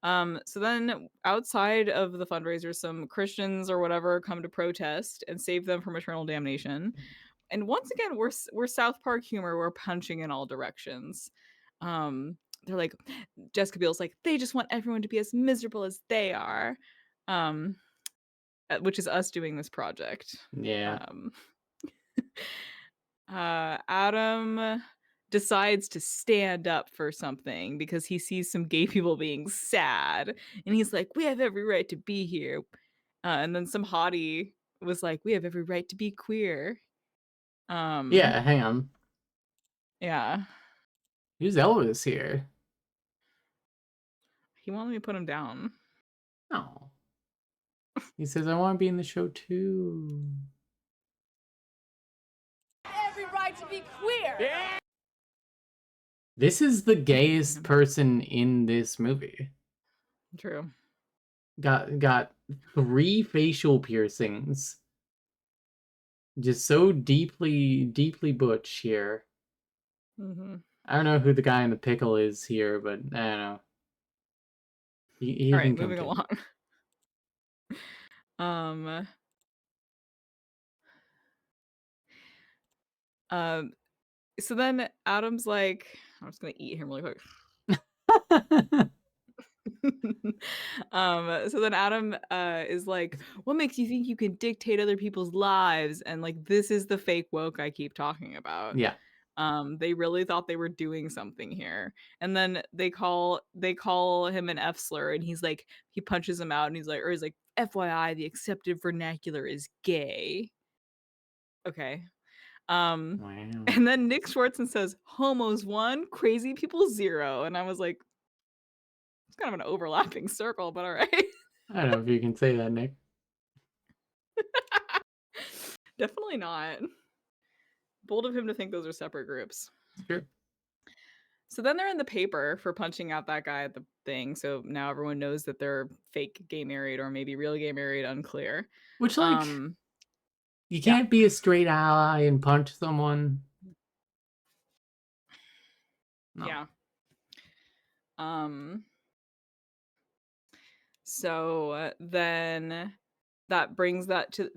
So then outside of the fundraiser, some Christians or whatever come to protest and save them from eternal damnation. And once again, we're South Park humor. We're punching in all directions. They're like, Jessica Biel's like, "They just want everyone to be as miserable as they are." Which is us doing this project. Yeah. Adam decides to stand up for something because he sees some gay people being sad, and he's like, "We have every right to be here." And then some hottie was like, "We have every right to be queer." Yeah, hang on. Yeah. Who's Elvis here? He wanted me to put him down. No. He says, "I want to be in the show too." Every right to be queer. Yeah. This is the gayest person in this movie. True. Got 3 facial piercings. Just so deeply butch here. Mm-hmm. I don't know who the guy in the pickle is here, but I don't know. He All can right, come moving to. along. Um, so then Adam's like, I'm just gonna eat him really quick. So then Adam is like, what makes you think you can dictate other people's lives? And like, this is the fake woke I keep talking about. Yeah. They really thought they were doing something here. And then they call him an F slur, and he's like, he punches him out, and he's like, FYI, the accepted vernacular is gay. Okay. Wow. And then Nick Swartzen says, homos 1, crazy people 0. And I was like, it's kind of an overlapping circle, but all right. I don't know if you can say that, Nick. Definitely not. Bold of him to think those are separate groups. Sure. So then they're in the paper for punching out that guy at the thing. So now everyone knows that they're fake gay married or maybe real gay married, unclear. Which, like, Um, you yeah. can't be a straight ally and punch someone. No. Yeah. So then that brings us to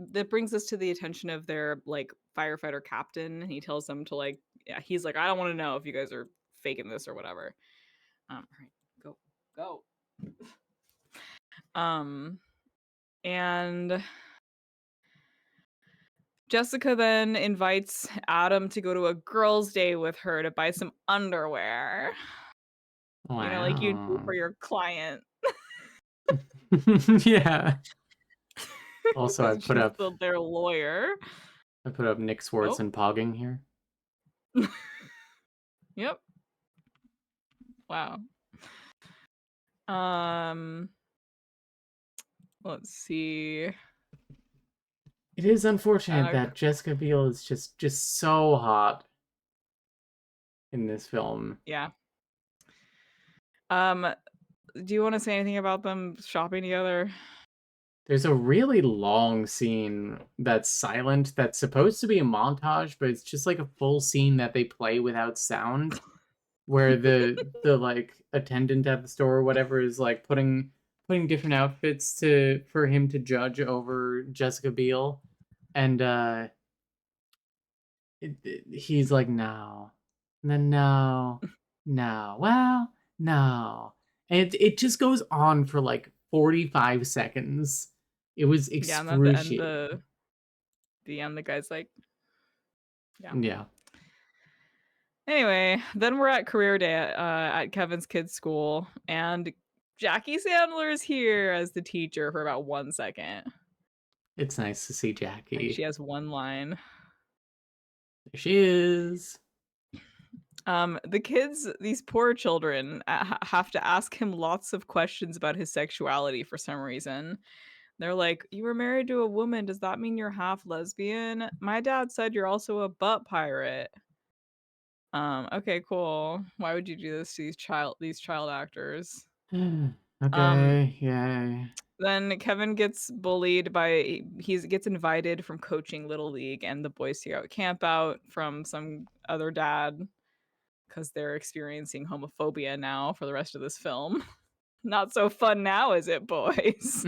the attention of their like firefighter captain, and he tells them to like, yeah, he's like, I don't want to know if you guys are faking this or whatever. All right, go. And Jessica then invites Adam to go to a girls' day with her to buy some underwear. Wow. You know, like you do for your client. Yeah. Also, I put She's up their lawyer. Nick Swartzen pogging here. Yep. Wow. Let's see. It is unfortunate that Jessica Biel is just so hot in this film. Yeah. Do you want to say anything about them shopping together? There's a really long scene that's silent that's supposed to be a montage, but it's just like a full scene that they play without sound, where the like attendant at the store or whatever is like putting different outfits for him to judge over Jessica Biel, and he's like, no, and then no, well, no, and it just goes on for like 45 seconds. It was excruciating. Yeah, and at the end, the guy's like, yeah. Anyway, then we're at career day at Kevin's kids' school, and Jackie Sandler is here as the teacher for about 1 second. It's nice to see Jackie. And she has one line. There she is. The kids, these poor children, have to ask him lots of questions about his sexuality for some reason. They're like, you were married to a woman. Does that mean you're half lesbian? My dad said you're also a butt pirate. Okay, cool. Why would you do this to these child actors? Okay, yay. Then Kevin gets bullied he gets invited from coaching Little League and the Boy Scout camp out from some other dad because they're experiencing homophobia now for the rest of this film. Not so fun now, is it, boys?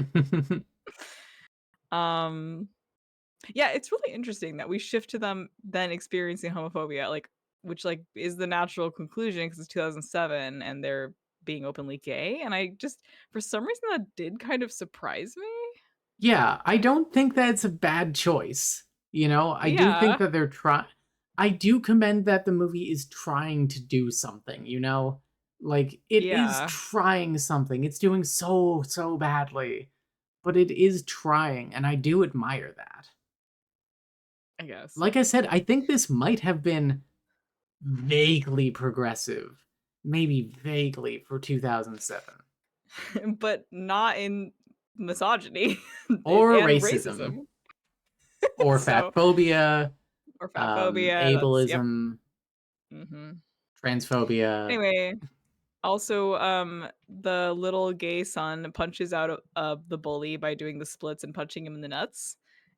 Yeah, it's really interesting that we shift to them then experiencing homophobia, like, which like is the natural conclusion because it's 2007 and they're being openly gay. And I just, for some reason, that did kind of surprise me. Yeah, I don't think that's a bad choice. You know, I do think that they're trying. I do commend that the movie is trying to do something, you know? Like, it is trying something. It's doing so badly. But it is trying, and I do admire that. I guess. Like I said, I think this might have been vaguely progressive. Maybe vaguely for 2007. But not in misogyny. Or racism. Or fatphobia. Or fatphobia. Ableism. Yep. Transphobia. Anyway, Also, the little gay son punches out of the bully by doing the splits and punching him in the nuts.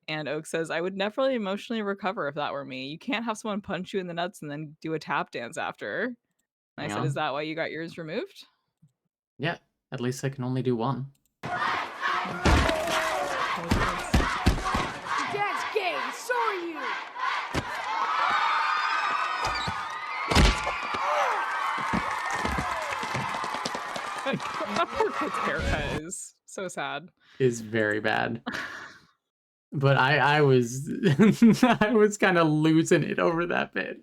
And Oak says, I would never really emotionally recover if that were me. You can't have someone punch you in the nuts and then do a tap dance after. And I You said, is know? that why you got yours removed? Yeah. At least I can only do one. Dad's gay, so are you. That poor kid's haircut is so sad. Is very bad. But I was I was kind of losing it over that bit.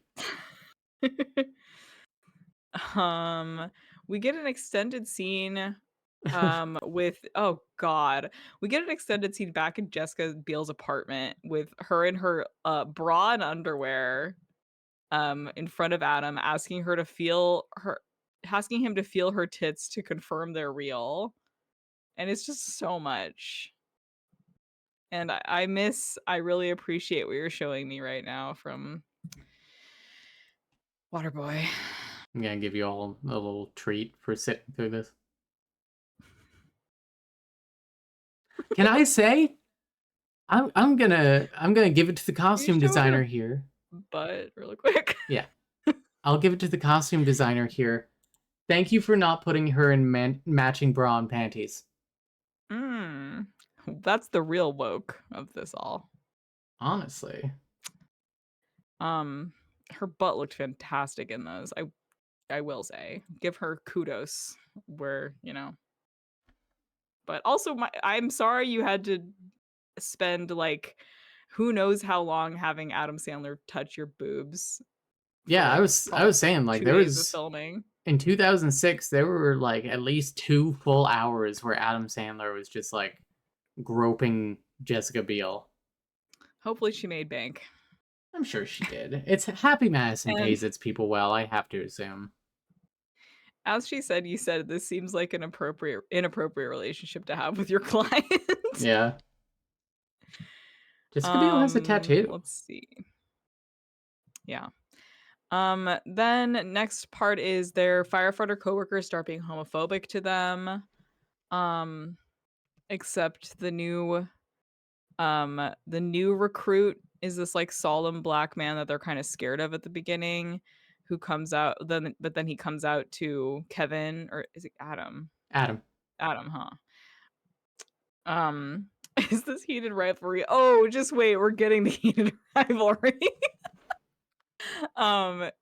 We get an extended scene with oh god. We get an extended scene back in Jessica Biel's apartment with her in her bra and underwear in front of Adam asking him to feel her tits to confirm they're real. And it's just so much. And I really appreciate what you're showing me right now from Waterboy. I'm gonna give you all a little treat for sitting through this. Can I say? I'm gonna give it to the costume showing her designer here. But really quick. Yeah. I'll give it to the costume designer here. Thank you for not putting her in matching bra and panties. That's the real woke of this all. Honestly. Her butt looked fantastic in those. I will say. Give her kudos where, But also I'm sorry you had to spend like who knows how long having Adam Sandler touch your boobs. Yeah, I was saying like there 2 days of was filming. in 2006 there were like at least 2 full hours where Adam Sandler was just like groping Jessica Biel. Hopefully she made bank. I'm sure she did. It's Happy Madison pays its people well, I have to assume. As she said, you said this seems like an inappropriate relationship to have with your client. Yeah. Jessica Biel has a tattoo. Let's see. Yeah. Then next part is their firefighter coworkers start being homophobic to them. Except the new recruit is this like solemn black man that they're kind of scared of at the beginning, who comes out but then he comes out to Kevin, or is it Adam? Adam, huh? Is this heated rivalry? Oh, just wait, we're getting the heated rivalry.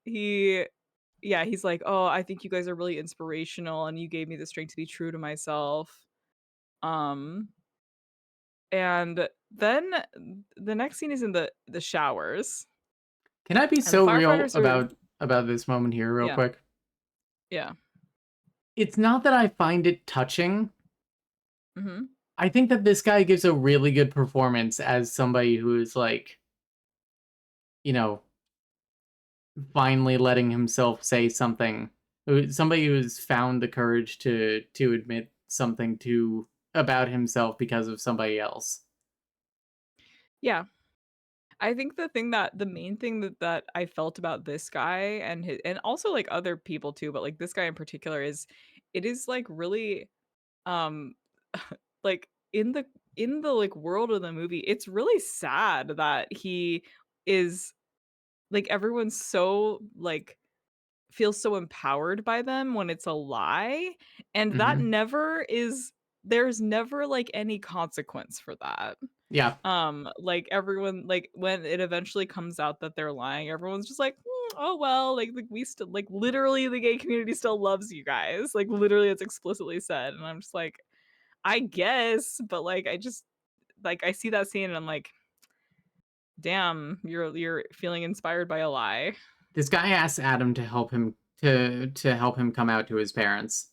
He's like, oh, I think you guys are really inspirational and you gave me the strength to be true to myself. And then the next scene is in the showers. Can I be so real about this moment here real quick? Yeah. It's not that I find it touching. I think that this guy gives a really good performance as somebody who is like, finally letting himself say something. Somebody who's found the courage to admit something about himself because of somebody else. Yeah. I think the main thing that I felt about this guy and also like other people too, but like this guy in particular is it is like really like in the like world of the movie, it's really sad that he is like everyone's so like feels so empowered by them when it's a lie, and that there's never like any consequence for that. Yeah. Like everyone, like when it eventually comes out that they're lying, everyone's just like, oh well, like we still like literally the gay community still loves you guys. Like literally it's explicitly said. And I'm just like, I guess, but like I just like I see that scene and I'm like, damn, you're feeling inspired by a lie. This guy asked Adam to help him to help him come out to his parents.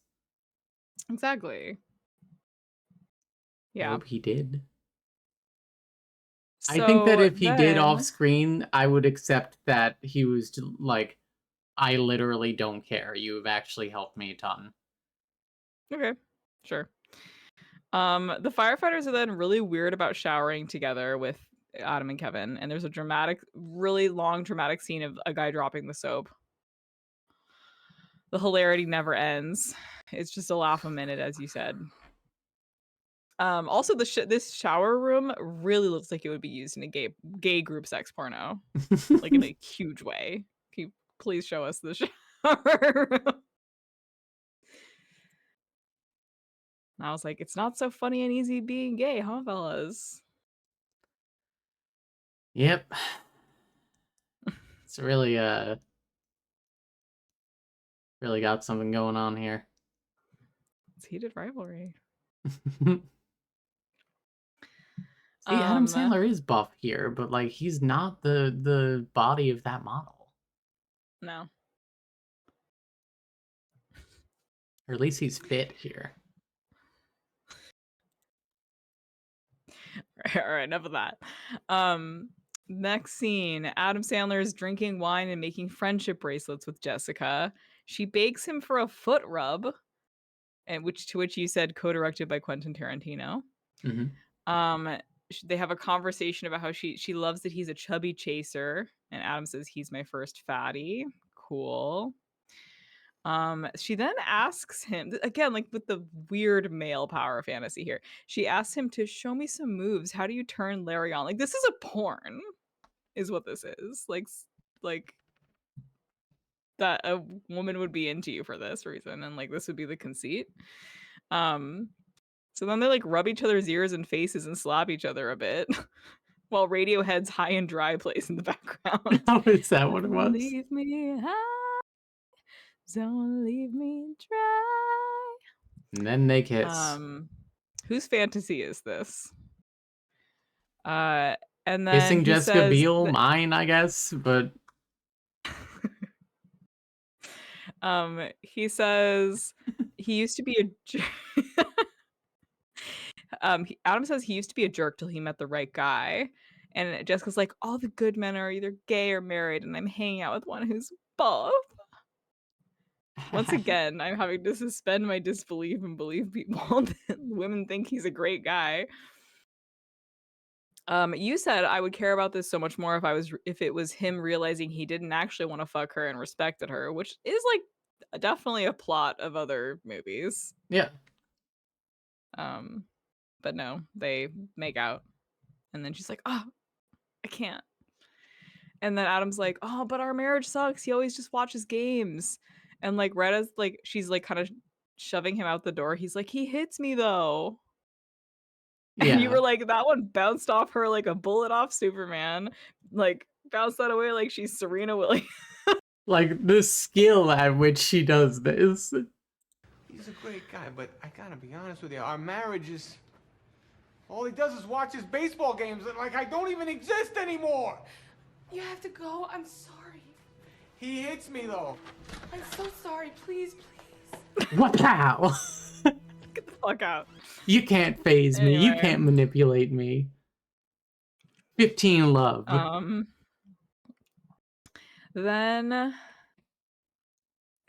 Exactly. Yeah. I hope he did. I think that if he did off screen, I would accept that he was like, I literally don't care. You've actually helped me a ton. Okay, sure. The firefighters are then really weird about showering together with Adam and Kevin, and there's a really long dramatic scene of a guy dropping the soap. The hilarity never ends. It's just a laugh a minute, as you said. Also, this shower room really looks like it would be used in a gay group sex porno, like in a huge way. Can you please show us the shower room? And I was like, it's not so funny and easy being gay, huh, fellas? Yep. It's really got something going on here. It's heated rivalry. See, Adam Sandler is buff here, but like he's not the body of that model. No. Or at least he's fit here. All right, enough of that. Next scene, Adam Sandler is drinking wine and making friendship bracelets with Jessica. She bakes him for a foot rub, and to which you said co-directed by Quentin Tarantino. Mm-hmm. They have a conversation about how she loves that he's a chubby chaser, and Adam says he's my first fatty. Cool. She then asks him again, like with the weird male power fantasy here. She asks him to show me some moves. How do you turn Larry on? Like this is a porn, is what this is. Like that a woman would be into you for this reason, and like this would be the conceit. So then they like rub each other's ears and faces and slap each other a bit. While Radiohead's High and Dry plays in the background. Oh, is that what it was? Leave me high, don't leave me dry. And then they kiss. Whose fantasy is this? And then Kissing Jessica Biel, mine, I guess, but he says he used to be a Adam says he used to be a jerk till he met the right guy. And Jessica's like, all the good men are either gay or married, and I'm hanging out with one who's both. Once again, I'm having to suspend my disbelief and believe people that women think he's a great guy. You said I would care about this so much more if it was him realizing he didn't actually want to fuck her and respected her, which is like definitely a plot of other movies. Yeah. But no, they make out, and then she's like, "Oh, I can't." And then Adam's like, "Oh, but our marriage sucks. He always just watches games." And like Retta's like, she's like kind of shoving him out the door. He's like, "He hits me though." Yeah. And you were like, that one bounced off her like a bullet off Superman. Like bounced that away like she's Serena Williams. Like the skill at which she does this. He's a great guy, but I gotta be honest with you, our marriage is... All he does is watch his baseball games like I don't even exist anymore. You have to go. I'm sorry. He hits me though. I'm so sorry. Please, please. What the hell? Get the fuck out. You can't phase me. You Anyway. can't manipulate me. 15 love. Then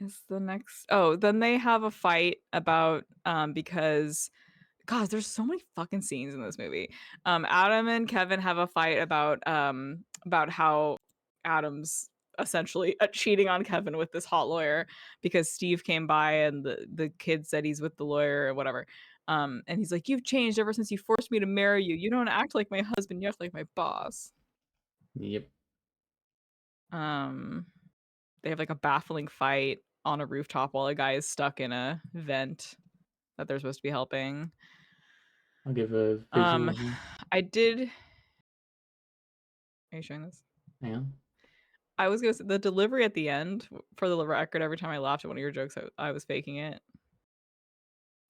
is the next then they have a fight about because God, there's so many fucking scenes in this movie. Adam and Kevin have a fight about how Adam's essentially cheating on Kevin with this hot lawyer because Steve came by and the kid said he's with the lawyer or whatever. And he's like, "You've changed ever since you forced me to marry you. You don't act like my husband, you act like my boss." Yep. They have like a baffling fight on a rooftop while a guy is stuck in a vent that they're supposed to be helping. I'll give a visual. I did. Are you showing this? Yeah. I was gonna say the delivery at the end, for the record, every time I laughed at one of your jokes, I was faking it.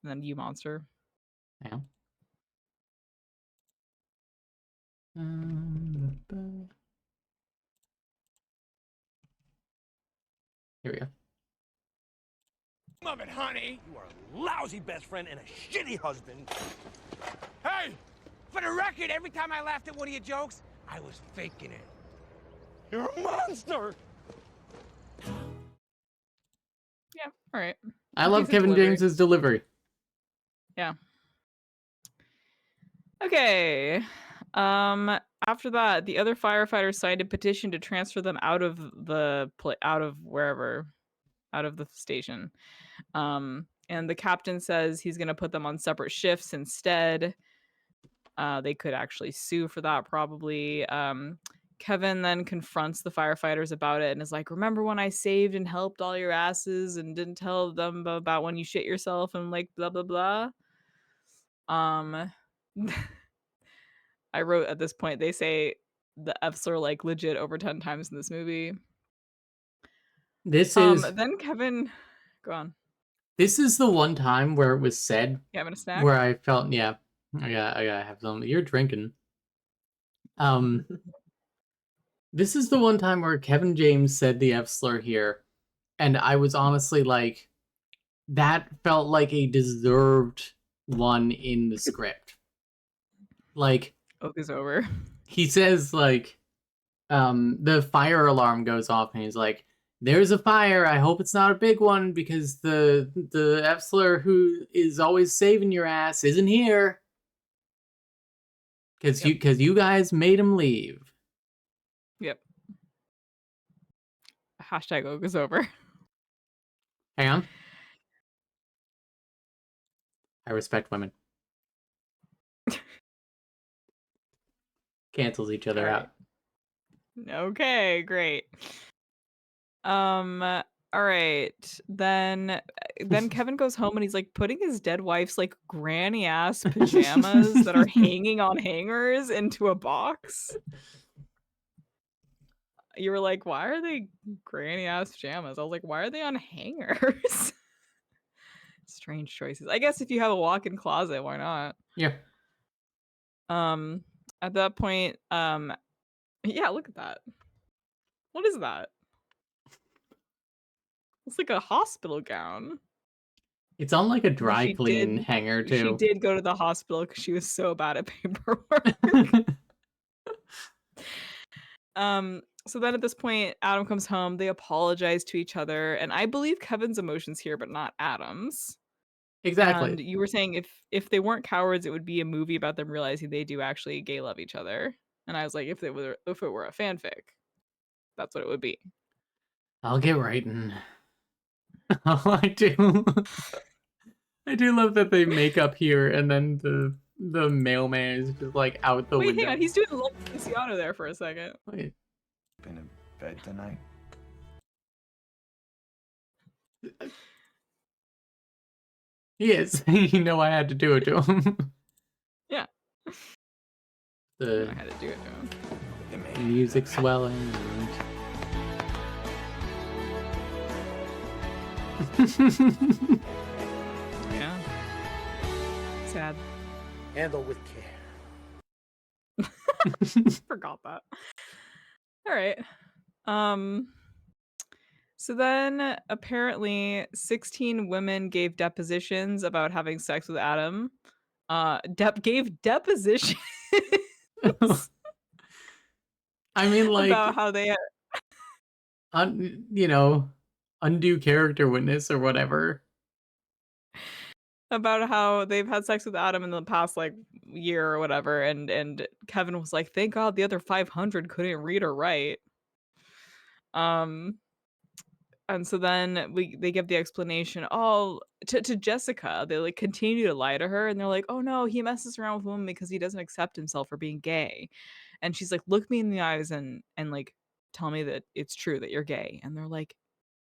And then you monster. Yeah. Here we go. Love it, honey. You are a lousy best friend and a shitty husband. Hey, for the record, every time I laughed at one of your jokes, I was faking it. You're a monster. Yeah, all right. I love Decent Kevin delivery. James's delivery. Yeah. Okay. After that, the other firefighters signed a petition to transfer them out of wherever. out of the station. And the captain says he's going to put them on separate shifts instead. They could actually sue for that probably. Kevin then confronts the firefighters about it and is like, remember when I saved and helped all your asses and didn't tell them about when you shit yourself and like blah blah blah. I wrote at this point, they say the F's are like legit over 10 times in this movie. This is Then Kevin, go on. this is the one time where it was said You having a snack? where I felt, yeah, I gotta have some. You're drinking. This is the one time where Kevin James said the F slur here, and I was honestly like, that felt like a deserved one in the script. Like, Oak is over. he says, like, the fire alarm goes off, and he's like, there's a fire, I hope it's not a big one, because the F slur who is always saving your ass isn't here. Because you guys made him leave. Yep. Hashtag Oak is over. Hang on. I respect women. Cancels each other Alright. out. Okay, great. All right. Then Kevin goes home and he's like putting his dead wife's like granny ass pajamas that are hanging on hangers into a box. You were like, why are they granny ass pajamas? I was like, why are they on hangers? Strange choices. I guess if you have a walk-in closet, why not? Yeah. At that point, yeah, look at that. What is that? It's like a hospital gown. It's on like a dry She clean did- hanger She too. did go to the hospital because she was so bad at paperwork. So then at this point, Adam comes home. They apologize to each other, and I believe Kevin's emotions here, but not Adam's. Exactly. And you were saying if they weren't cowards, it would be a movie about them realizing they do actually gay love each other. And I was like, if it were a fanfic, that's what it would be. I'll get writing. Oh, I do. I do love that they make up here, and then the mailman is just like out the Wait, window. hang on, he's doing Love Luciano there for a second. Wait. Been in bed tonight. He is. You know I had to do it to him. Yeah. The I had to do it to him. music swelling. And... Yeah. Sad. Handle with care. Forgot that. All right. So then apparently 16 women gave depositions about having sex with Adam. Gave depositions I mean, like, about how they undue character witness or whatever. about how they've had sex with Adam in the past like year or whatever, and Kevin was like, thank God the other 500 couldn't read or write. And so then they give the explanation. Oh, to Jessica, they like continue to lie to her, and they're like, oh no, he messes around with women because he doesn't accept himself for being gay. And she's like, look me in the eyes and like tell me that it's true that you're gay. And they're like,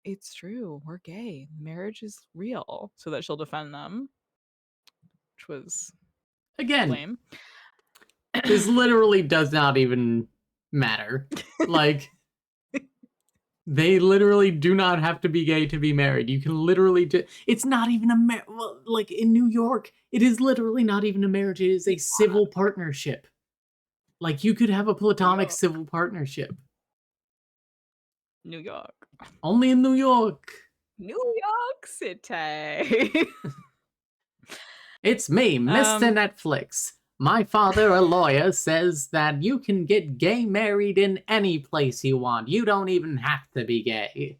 it's true, we're gay, marriage is real, so that she'll defend them, which was Again, lame. this literally does not even matter. Like, they literally do not have to be gay to be married. You can literally it's not even a well, like in New York, it is literally not even a marriage. It is a civil partnership. Like, you could have a platonic civil partnership. New York. Only in New York. New York City. It's me, Mr. Netflix. My father, a lawyer, says that you can get gay married in any place you want. You don't even have to be gay.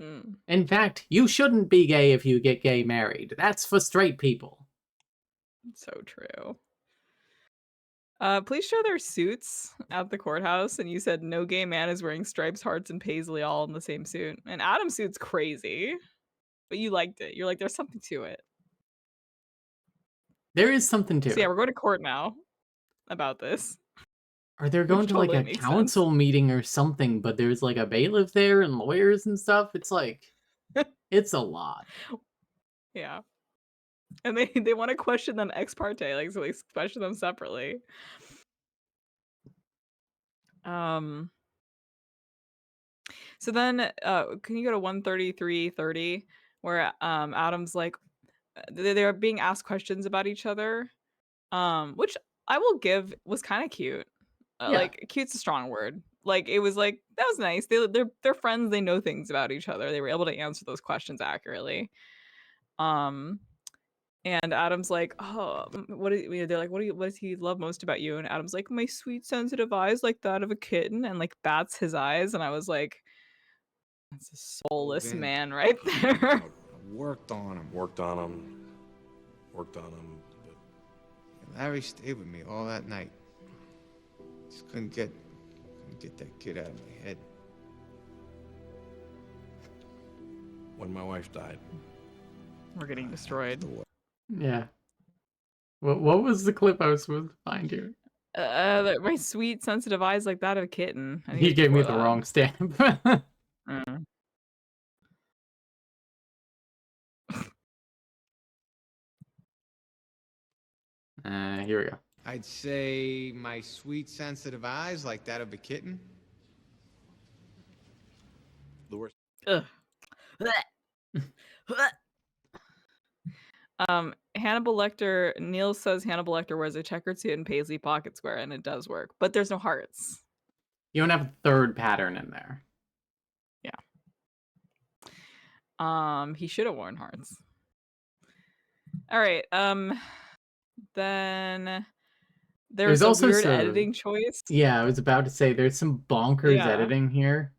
In fact, you shouldn't be gay if you get gay married. That's for straight people. So true. Please show their suits at the courthouse. And you said no gay man is wearing stripes, hearts, and paisley all in the same suit. And Adam's suit's crazy, but you liked it. You're like, there's something to it. There is something to So yeah, it. we're going to court now about this. Or they're going Which to like totally a makes council meeting or something, but there's like a bailiff there and lawyers and stuff. It's like, it's a lot. Yeah. And they want to question them ex parte, like so they question them separately. So then can you go to 133:30 where Adam's like they're being asked questions about each other, which I will give was kind of cute. Yeah. Like cute's a strong word. Like it was like that was nice. They're friends. They know things about each other. They were able to answer those questions accurately. And Adam's like, oh, they're like, what does he love most about you? And Adam's like, my sweet sensitive eyes, like that of a kitten, and like bats his eyes. And I was like, that's a soulless Vin. man right there. Worked on him. Worked on him. Worked on him. But Larry stayed with me all that night. Just couldn't get that kid out of my head. when my wife died. We're getting destroyed. Yeah. What was the clip I was supposed to find here? My sweet sensitive eyes like that of a kitten. I think He it's gave me before the that. wrong stamp. Mm. Here we go. I'd say my sweet sensitive eyes like that of a kitten. The worst. Ugh. Hannibal Lecter, Neil says Hannibal Lecter wears a checkered suit and paisley pocket square, and it does work, but there's no hearts. You don't have a third pattern in there. He should have worn hearts. All right. Then there's also a weird some- editing choice. Yeah, I was about to say there's some bonkers Yeah. editing here,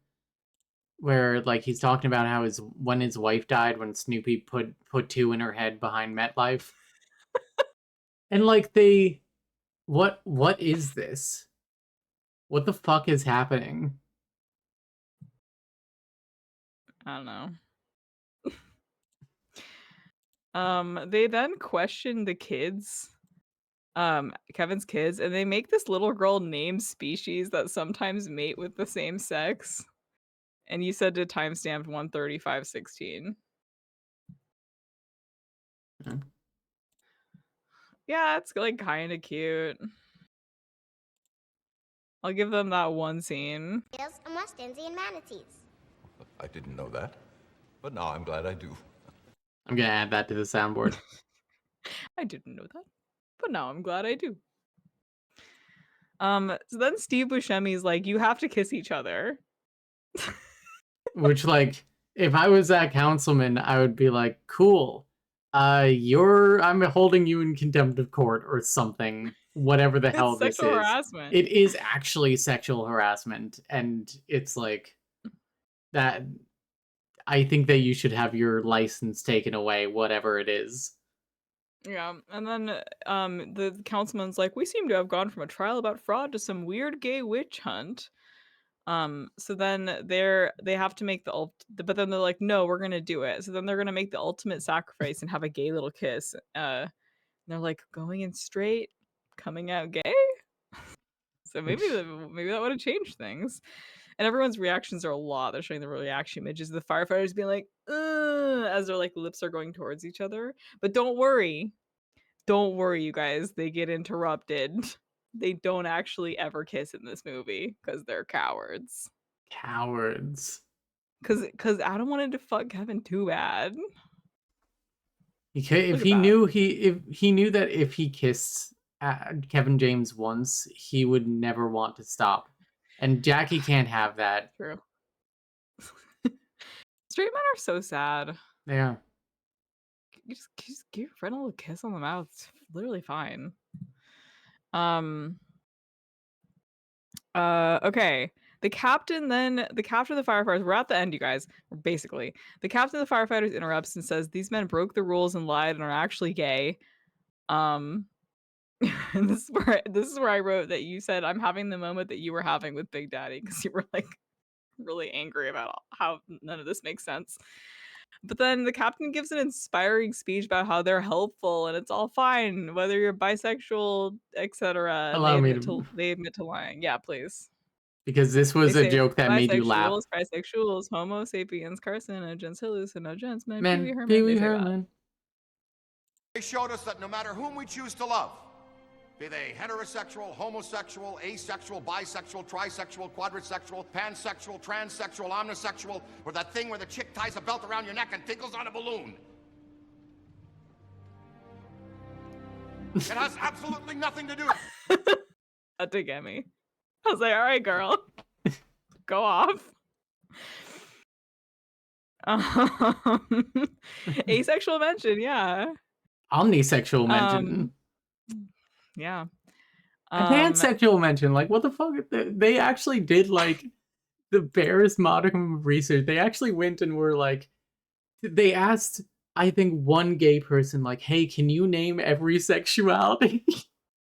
where like he's talking about how when his wife died, when Snoopy put two in her head behind MetLife, and like what is this? What the fuck is happening? I don't know. They then question the kids, Kevin's kids, and they make this little girl name species that sometimes mate with the same sex. And you said to timestamped 135:16. Hmm. Yeah, it's like kind of cute. I'll give them that one scene. Whales and West Indian manatees. I didn't know that, but now I'm glad I do. I'm gonna add that to the soundboard. I didn't know that, but now I'm glad I do. So then Steve Buscemi's like, you have to kiss each other. Which, like, if I was that councilman, I would be like, cool. I'm holding you in contempt of court or something. Whatever the hell It's this sexual is. harassment. It is actually sexual harassment, and it's like that. I think that you should have your license taken away, whatever it is. Yeah, and then the councilman's like, we seem to have gone from a trial about fraud to some weird gay witch hunt. So then they have to make but then they're like, no, we're gonna do it. So then they're gonna make the ultimate sacrifice and have a gay little kiss. And they're like, going in straight, coming out gay. So maybe that would have changed things. And everyone's reactions are a lot. They're showing the reaction images of the firefighters being like, as their like lips are going towards each other. But don't worry, you guys. They get interrupted. They don't actually ever kiss in this movie because they're cowards. Cowards. Because Adam wanted to fuck Kevin too bad. If Look he at knew that if he kissed Kevin James once, he would never want to stop. And Jackie can't have that. True. Straight men are so sad. Yeah. You just give your friend a little kiss on the mouth. It's literally fine. Okay. The captain of the firefighters, we're at the end, you guys. Basically, the captain of the firefighters interrupts and says these men broke the rules and lied and are actually gay. And this is where I wrote that you said I'm having the moment that you were having with Big Daddy because you were like really angry about how none of this makes sense. But then the captain gives an inspiring speech about how they're helpful and it's all fine whether you're bisexual, etc. And Allow me to, they admit to lying. Yeah, please. because this They was a say joke that made you laugh. bisexuals, Homo sapiens, carcinogens, hallucinogens, men, Pee Wee Man, Herman. Pee They Wee say that. Herman. They showed us that no matter whom we choose to love, be they heterosexual, homosexual, asexual, bisexual, trisexual, quadrisexual, pansexual, transsexual, omnisexual, or that thing where the chick ties a belt around your neck and tinkles on a balloon. It has absolutely nothing to do. That did get me. I was like, all right, girl, go off. Asexual mention, yeah. Omnisexual mention. Yeah. A pansexual mention. Like, what the fuck? They actually did, like, the barest modicum of research. They actually went and were like, they asked, I think, one gay person, like, hey, can you name every sexuality?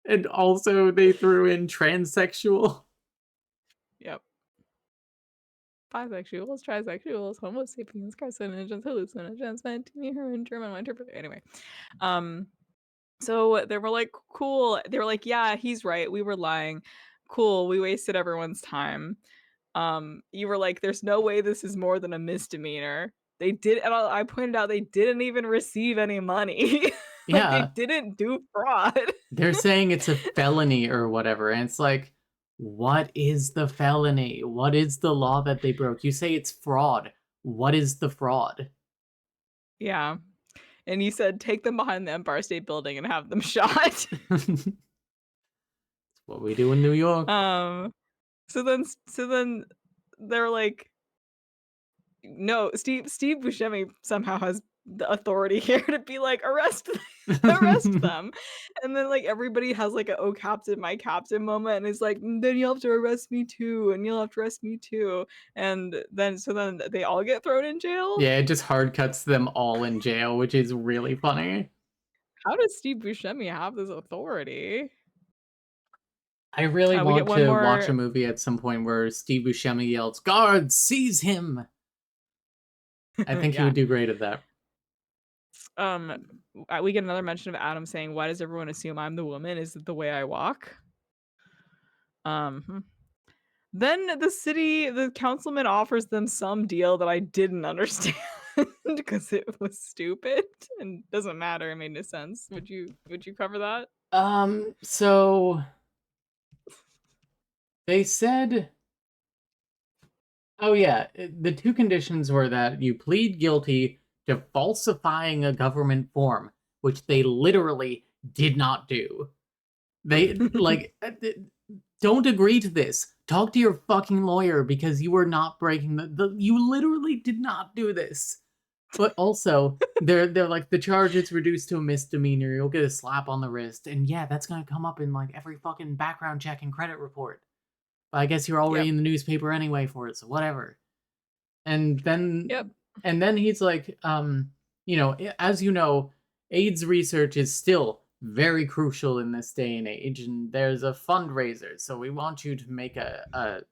And also they threw in transsexual. Yep. Bisexuals, trisexuals, Homo sapiens, carcinogens, hallucinogens, men, Pee Herman, German winter. Anyway, so they were like, cool. They were like, yeah, he's right. We were lying. Cool. We wasted everyone's time. You were like, there's no way this is more than a misdemeanor. They did, and I pointed out they didn't even receive any money. Like they Yeah. didn't do fraud. They're saying it's a felony or whatever. And it's like, what is the felony? What is the law that they broke? You say it's fraud. What is the fraud? Yeah. And you said take them behind the Empire State Building and have them shot. It's what we do in New York. So then they're like, no, Steve Buscemi somehow has the authority here to be like, arrest them. And then like everybody has like a oh captain, my captain moment, and it's like, then you'll have to arrest me too, and you'll have to arrest me too. And then they all get thrown in jail. Yeah, it just hard cuts them all in jail, which is really funny. How does Steve Buscemi have this authority? I really we want get one to more- watch a movie at some point where Steve Buscemi yells, "Guards, seize him!" I think he Yeah. would do great at that. We get another mention of Adam saying, "Why does everyone assume I'm the woman? Is it the way I walk?" Then the councilman offers them some deal that I didn't understand because it was stupid and doesn't matter. It made no sense. Would you cover that? So they said, oh yeah, the two conditions were that you plead guilty to falsifying a government form, which they literally did not do. They like don't agree to this. Talk to your fucking lawyer because you are not breaking you literally did not do this. But also, they're like, the charge is reduced to a misdemeanor. You'll get a slap on the wrist, and yeah, that's gonna come up in like every fucking background check and credit report. But I guess you're already in the newspaper anyway for it, so whatever. And then, and then he's like, you know, as you know, AIDS research is still very crucial in this day and age, and there's a fundraiser, so we want you to make a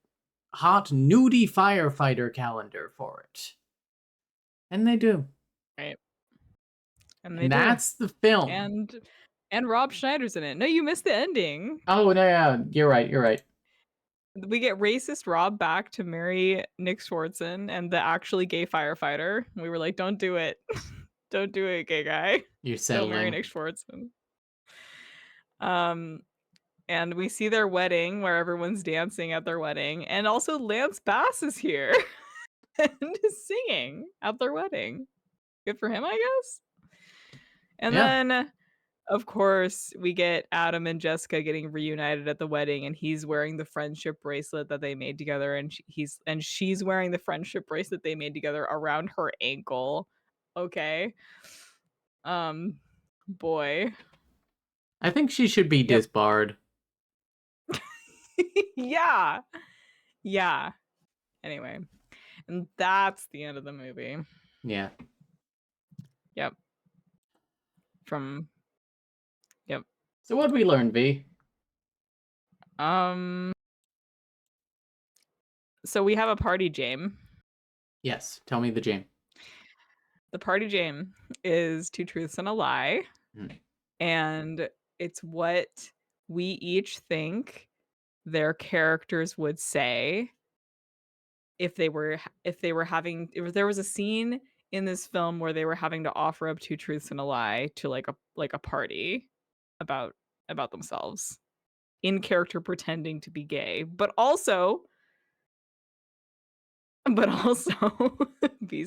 hot nudie firefighter calendar for it. And they do. Right. And that's the film. And Rob Schneider's in it. No, you missed the ending. Oh, no, yeah, you're right. We get racist Rob back to marry Nick Swartzen and the actually gay firefighter. We were like, don't do it. Don't do it, gay guy. You're Don't marry settling. Nick Swartzen. And we see their wedding where everyone's dancing at their wedding. And also Lance Bass is here and is singing at their wedding. Good for him, I guess. And then, of course, we get Adam and Jessica getting reunited at the wedding, and he's wearing the friendship bracelet that they made together, and she's wearing the friendship bracelet they made together around her ankle. Okay. Boy. I think she should be disbarred. Yeah. Anyway, and that's the end of the movie. Yeah. Yep. So what did we learn, V? So we have a party Jame. Yes, tell me the Jame. The party Jame is Two Truths and a Lie. Hmm. And it's what we each think their characters would say if there was a scene in this film where they were having to offer up two truths and a lie to like a party about themselves, in character pretending to be gay, but also V's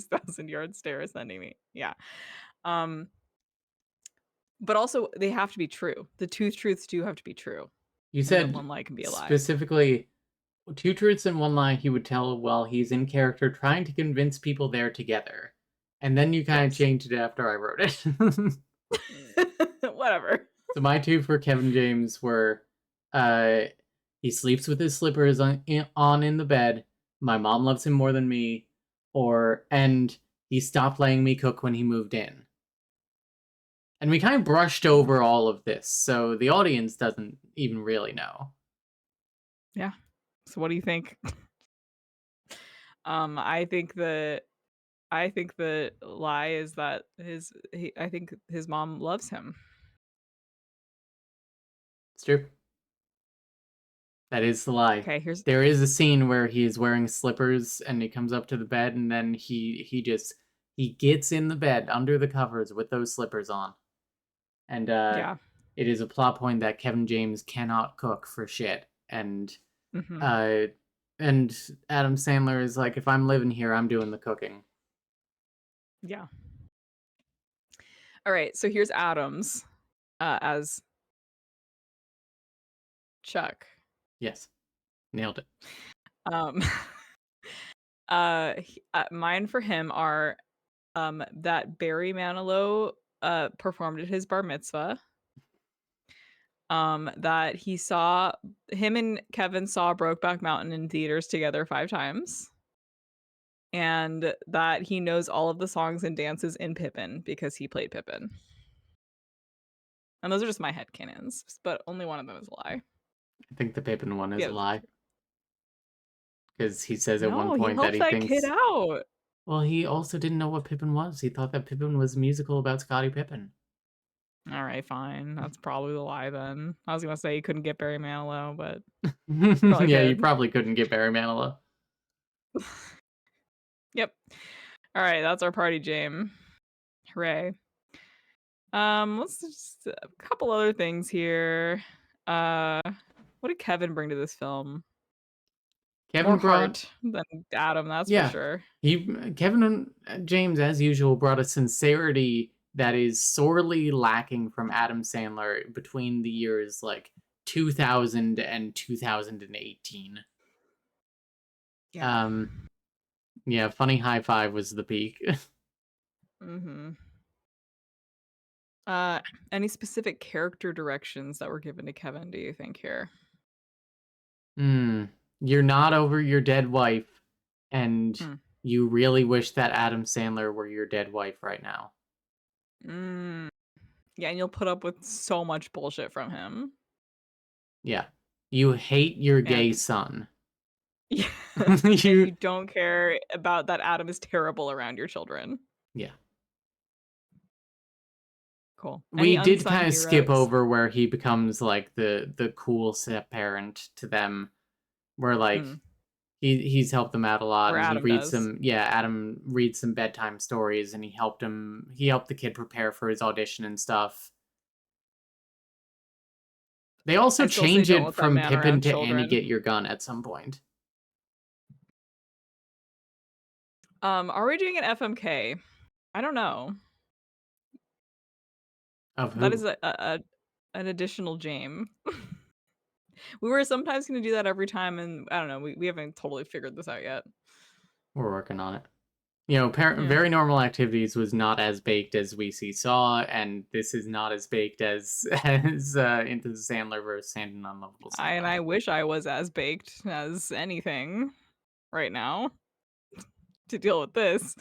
1,000-yard stare is sending me. Yeah. But also they have to be true. The two truths do have to be true. You And then said one lie can be a lie. specifically two truths and one lie he would tell while he's in character trying to convince people they're together. And then you kind of Yes. changed it after I wrote it. Whatever. So my two for Kevin James were he sleeps with his slippers on in the bed, my mom loves him more than me, and he stopped letting me cook when he moved in. And we kind of brushed over all of this, so the audience doesn't even really know. Yeah. So what do you think? I think the lie is that I think his mom loves him. It's true. That is the lie. Okay, there is a scene where he is wearing slippers and he comes up to the bed and then he gets in the bed under the covers with those slippers on. And yeah. it is a plot point that Kevin James cannot cook for shit. And Mhm. and Adam Sandler is like, if I'm living here, I'm doing the cooking. Yeah. All right, so here's Adams as Chuck. Yes. Nailed it. Mine for him are that Barry Manilow performed at his bar mitzvah. That him and Kevin saw Brokeback Mountain in theaters together 5 times. And that he knows all of the songs and dances in Pippin because he played Pippin. And those are just my headcanons, but only one of them is a lie. I think the Pippin one is Yeah, a lie. Because he says at no, one point that he he helped that thinks... kid out. Well, he also didn't know what Pippin was. He thought that Pippin was a musical about Scottie Pippen. All right, fine. That's probably the lie then. I was gonna say you couldn't get Barry Manilow, but yeah, you probably couldn't get Barry Manilow. Yep. All right, that's our party Jame. Hooray. Let's just a couple other things here. What did Kevin bring to this film? Kevin More brought heart than Adam, that's for sure. Kevin James, as usual, brought a sincerity that is sorely lacking from Adam Sandler between the years like 2000 and 2018. Yeah. Yeah, Funny High Five was the peak. Any specific character directions that were given to Kevin, do you think here? You're not over your dead wife, and you really wish that Adam Sandler were your dead wife right now. Yeah, and you'll put up with so much bullshit from him. Yeah. You hate your gay son. Yeah. You don't care about that Adam is terrible around your children. Yeah. Cool. We did kind of skip over where he becomes like the cool step parent to them, where like he's helped them out a lot. Where and Adam he reads does. Adam reads some bedtime stories, and he helped the kid prepare for his audition and stuff. They also change it from Pippin to Annie Get Your Gun at some point. Are we doing an FMK? I don't know. Of who? That is an additional Jame. We were sometimes going to do that every time, and I don't know. We haven't totally figured this out yet. We're working on it. You know, Very Normal Activities was not as baked as We See Saw, and this is not as baked as Into the Sandler versus Sand and Unlovable Sandler. And I wish I was as baked as anything right now to deal with this.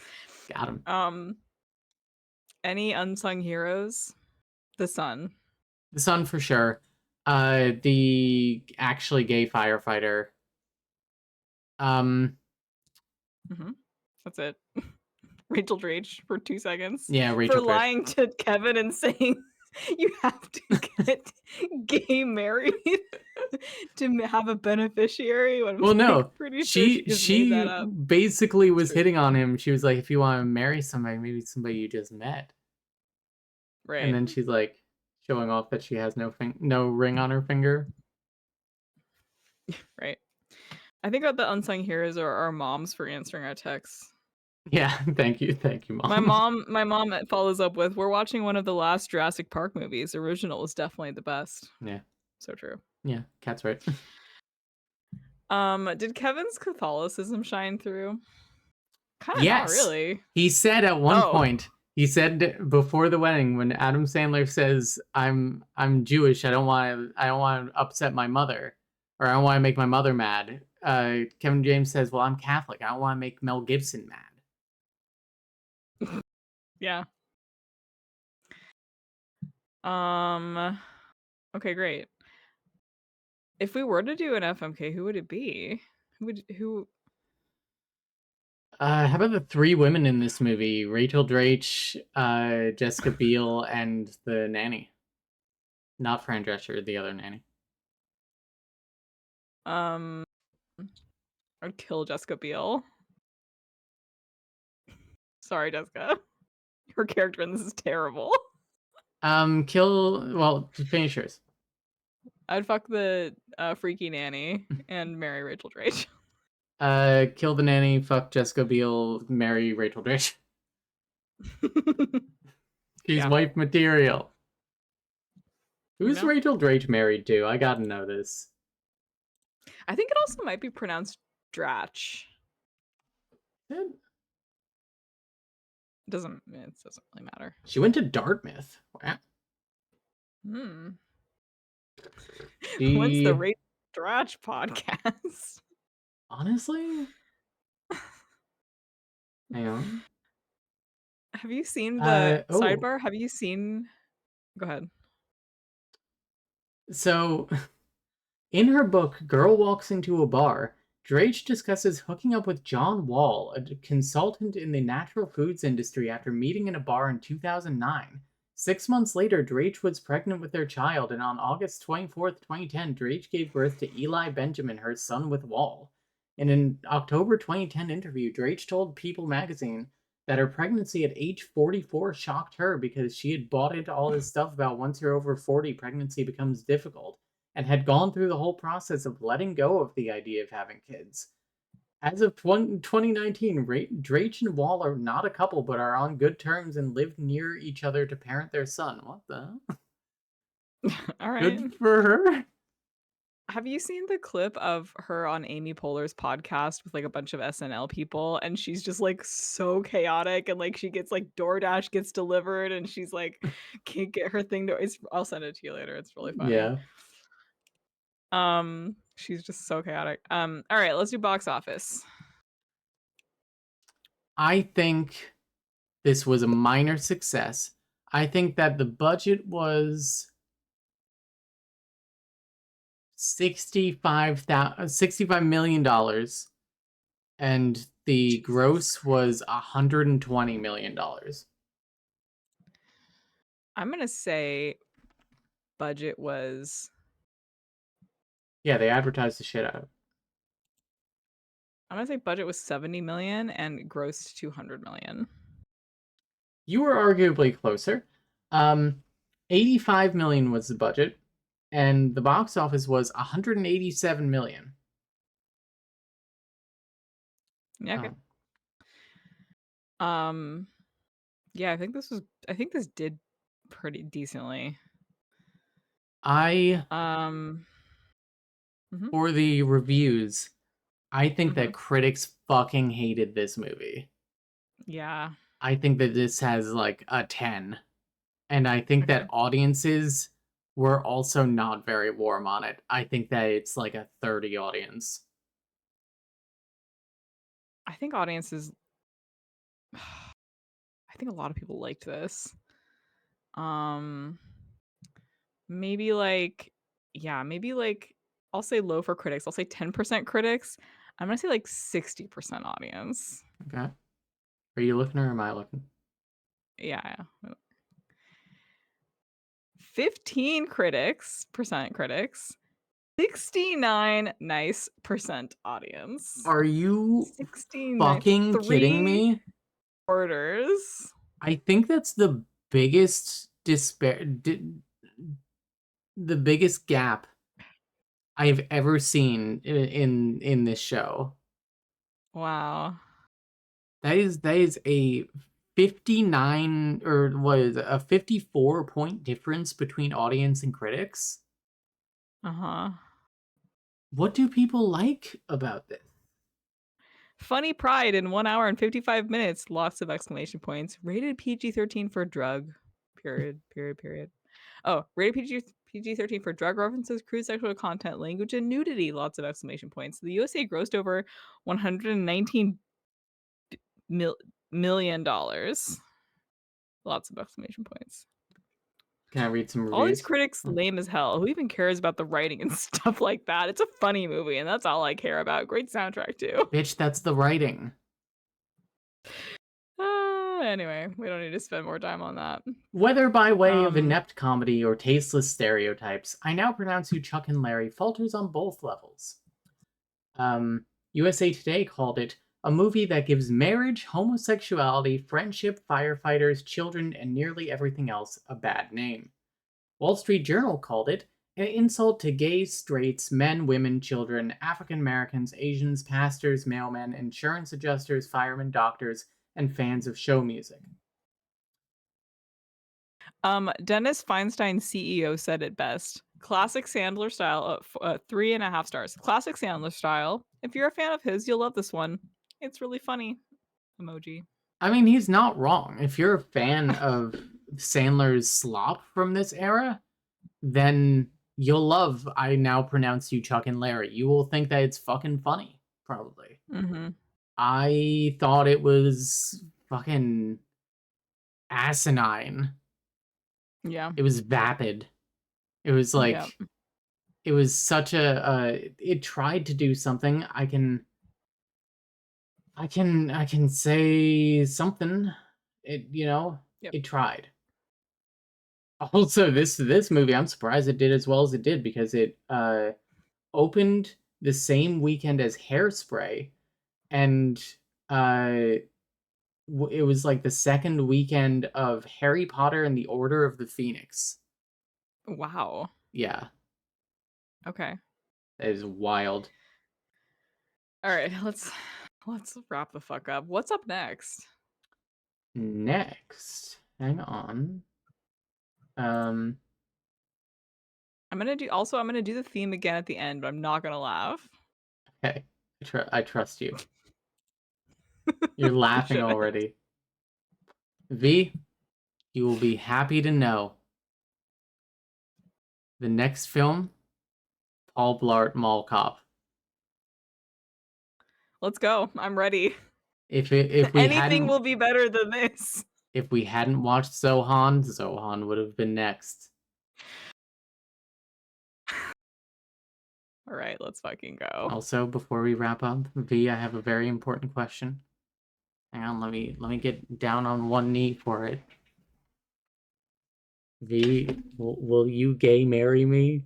Got him. Any unsung heroes? The son. The son for sure. The actually gay firefighter. That's it. Rachel Drake for 2 seconds. Yeah, For Rachel Drake. lying to Kevin and saying you have to get gay married to have a beneficiary. When I'm Well, no, pretty sure she just made that up. basically was hitting on him. She was like, if you want to marry somebody, maybe somebody you just met. Right. And then she's like showing off that she has no ring on her finger. Right. I think that the unsung heroes are our moms for answering our texts. Yeah, thank you, mom. My mom follows up with, "We're watching one of the last Jurassic Park movies. The original was definitely the best." Yeah, So true. yeah, Cat's right. Did Kevin's Catholicism shine through? Kind of Yes. not really. He said at one point, he said before the wedding when Adam Sandler says, "I'm Jewish. I don't want to upset my mother, or I don't want to make my mother mad." Kevin James says, "Well, I'm Catholic. I don't want to make Mel Gibson mad." Yeah. Okay, great. If we were to do an FMK, who would it be? Who? How about the 3 women in this movie? Rachel Drake, Jessica Biel, and the nanny. Not Fran Drescher, the other nanny. I'd kill Jessica Biel. Sorry, Jessica. Her character in this is terrible. Just finish yours. I'd fuck the freaky nanny and marry Rachel Drake. Kill the nanny, fuck Jessica Biel, marry Rachel Drake. She's wife material. Who's Rachel Drake married to? I gotta know this. I think it also might be pronounced Dratch. It doesn't really matter. She went to Dartmouth. Wow. When's the Rachel Dratch podcast? Honestly? Hang on. Have you seen the sidebar? Have you seen... Go ahead. So, in her book, Girl Walks Into a Bar, Drake discusses hooking up with John Wall, a consultant in the natural foods industry, after meeting in a bar in 2009. 6 months later, Drake was pregnant with their child, and on August 24th, 2010, Drake gave birth to Eli Benjamin, her son with Wall. In an October 2010 interview, Drake told People magazine that her pregnancy at age 44 shocked her because she had bought into all this stuff about once you're over 40, pregnancy becomes difficult, and had gone through the whole process of letting go of the idea of having kids. As of 2019, Drake and Wall are not a couple, but are on good terms and live near each other to parent their son. What the? All right. Good for her. Have you seen the clip of her on Amy Poehler's podcast with like a bunch of SNL people, and she's just like so chaotic, and like she gets like DoorDash gets delivered, and she's like can't get her thing to. I'll send it to you later. It's really funny. Yeah. She's just so chaotic. All right, let's do box office. I think this was a minor success. I think that the budget was $65 million, and the gross was $120 million. I'm gonna say budget was... Yeah, they advertised the shit out of it. I'm gonna say budget was 70 million and grossed 200 million. You were arguably closer. 85 million was the budget, and the box office was 187 million. Yeah. Okay. Yeah, I think this did pretty decently. For the reviews, I think that critics fucking hated this movie. Yeah. I think that this has like a 10. And I think that audiences were also not very warm on it. I think that it's like a 30 audience. I think audiences... I think a lot of people liked this. maybe like, yeah, maybe like, I'll say low for critics. I'll say 10% critics. I'm gonna say like 60% audience. Okay. Are you looking or am I looking? Yeah. 15 percent critics, 69 nice percent audience. Are you 69 fucking kidding me? orders. I think that's the biggest the biggest gap I've ever seen in this show. Wow. That is a 59 or what is it, a 54-point difference between audience and critics. Uh-huh. What do people like about this? Funny Pride in 1 hour and 55 minutes. Lots of exclamation points. Rated PG-13 for drug. Period. Oh, rated PG-13 for drug references, crude sexual content, language, and nudity. Lots of exclamation points. The USA grossed over $119 million. Lots of exclamation points. Can I read some reviews? All these critics lame as hell. Who even cares about the writing and stuff like that? It's a funny movie, and that's all I care about. Great soundtrack too. Bitch, that's the writing. Anyway, we don't need to spend more time on that. Whether by way of inept comedy or tasteless stereotypes, I now pronounce you Chuck and Larry falters on both levels. USA Today called it a movie that gives marriage, homosexuality, friendship, firefighters, children, and nearly everything else a bad name. Wall Street Journal called it an insult to gays, straights, men, women, children, African Americans, Asians, pastors, mailmen, insurance adjusters, firemen, doctors, and fans of show music. Dennis Feinstein, CEO, said it best. Classic Sandler style, 3.5 stars. Classic Sandler style. If you're a fan of his, you'll love this one. It's really funny. Emoji. I mean, he's not wrong. If you're a fan of Sandler's slop from this era, then you'll love I Now Pronounce You Chuck and Larry. You will think that it's fucking funny, probably. Mm-hmm. I thought it was fucking asinine. Yeah. It was vapid. It was like, it was such it tried to do something. I can say something. It, it tried. Also, this movie, I'm surprised it did as well as it did because it opened the same weekend as Hairspray, and it was like the second weekend of Harry Potter and the Order of the Phoenix. Wow. Yeah. Okay. That is wild. All right, let's wrap the fuck up. What's up next? Next, hang on. I'm gonna do the theme again at the end, but I'm not gonna laugh. Okay, I trust you. You're laughing already. V, you will be happy to know the next film, Paul Blart Mall Cop. Let's go. I'm ready. If we anything will be better than this. If we hadn't watched Zohan would have been next. All right, let's fucking go. Also, before we wrap up, V, I have a very important question. Hang on, let me get down on one knee for it. V, will you gay marry me?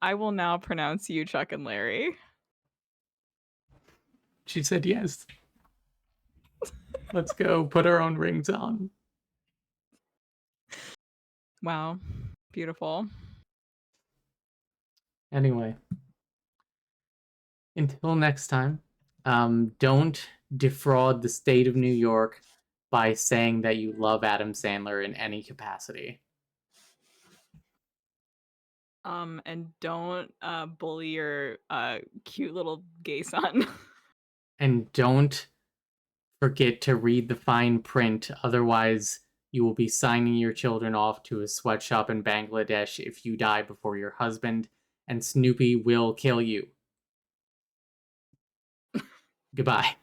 I will now pronounce you Chuck and Larry. She said yes. Let's go put our own rings on. Wow. Beautiful. Anyway. Until next time, don't defraud the state of New York by saying that you love Adam Sandler in any capacity. And don't bully your cute little gay son. And don't forget to read the fine print, otherwise you will be signing your children off to a sweatshop in Bangladesh if you die before your husband, and Snoopy will kill you. Goodbye.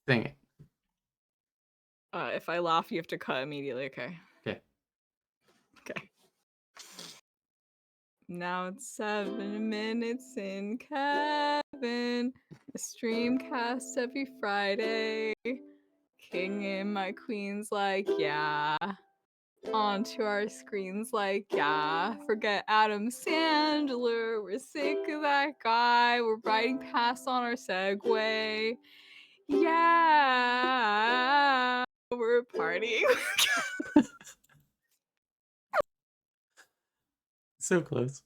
Sing it. If I laugh, you have to cut immediately. Okay. Okay. Okay. Now it's 7 minutes in, Kevin. A streamcast every Friday. King and my queen's like, yeah. Onto our screens like, yeah. Forget Adam Sandler. We're sick of that guy. We're riding past on our Segway. Yeah. We're partying. So close.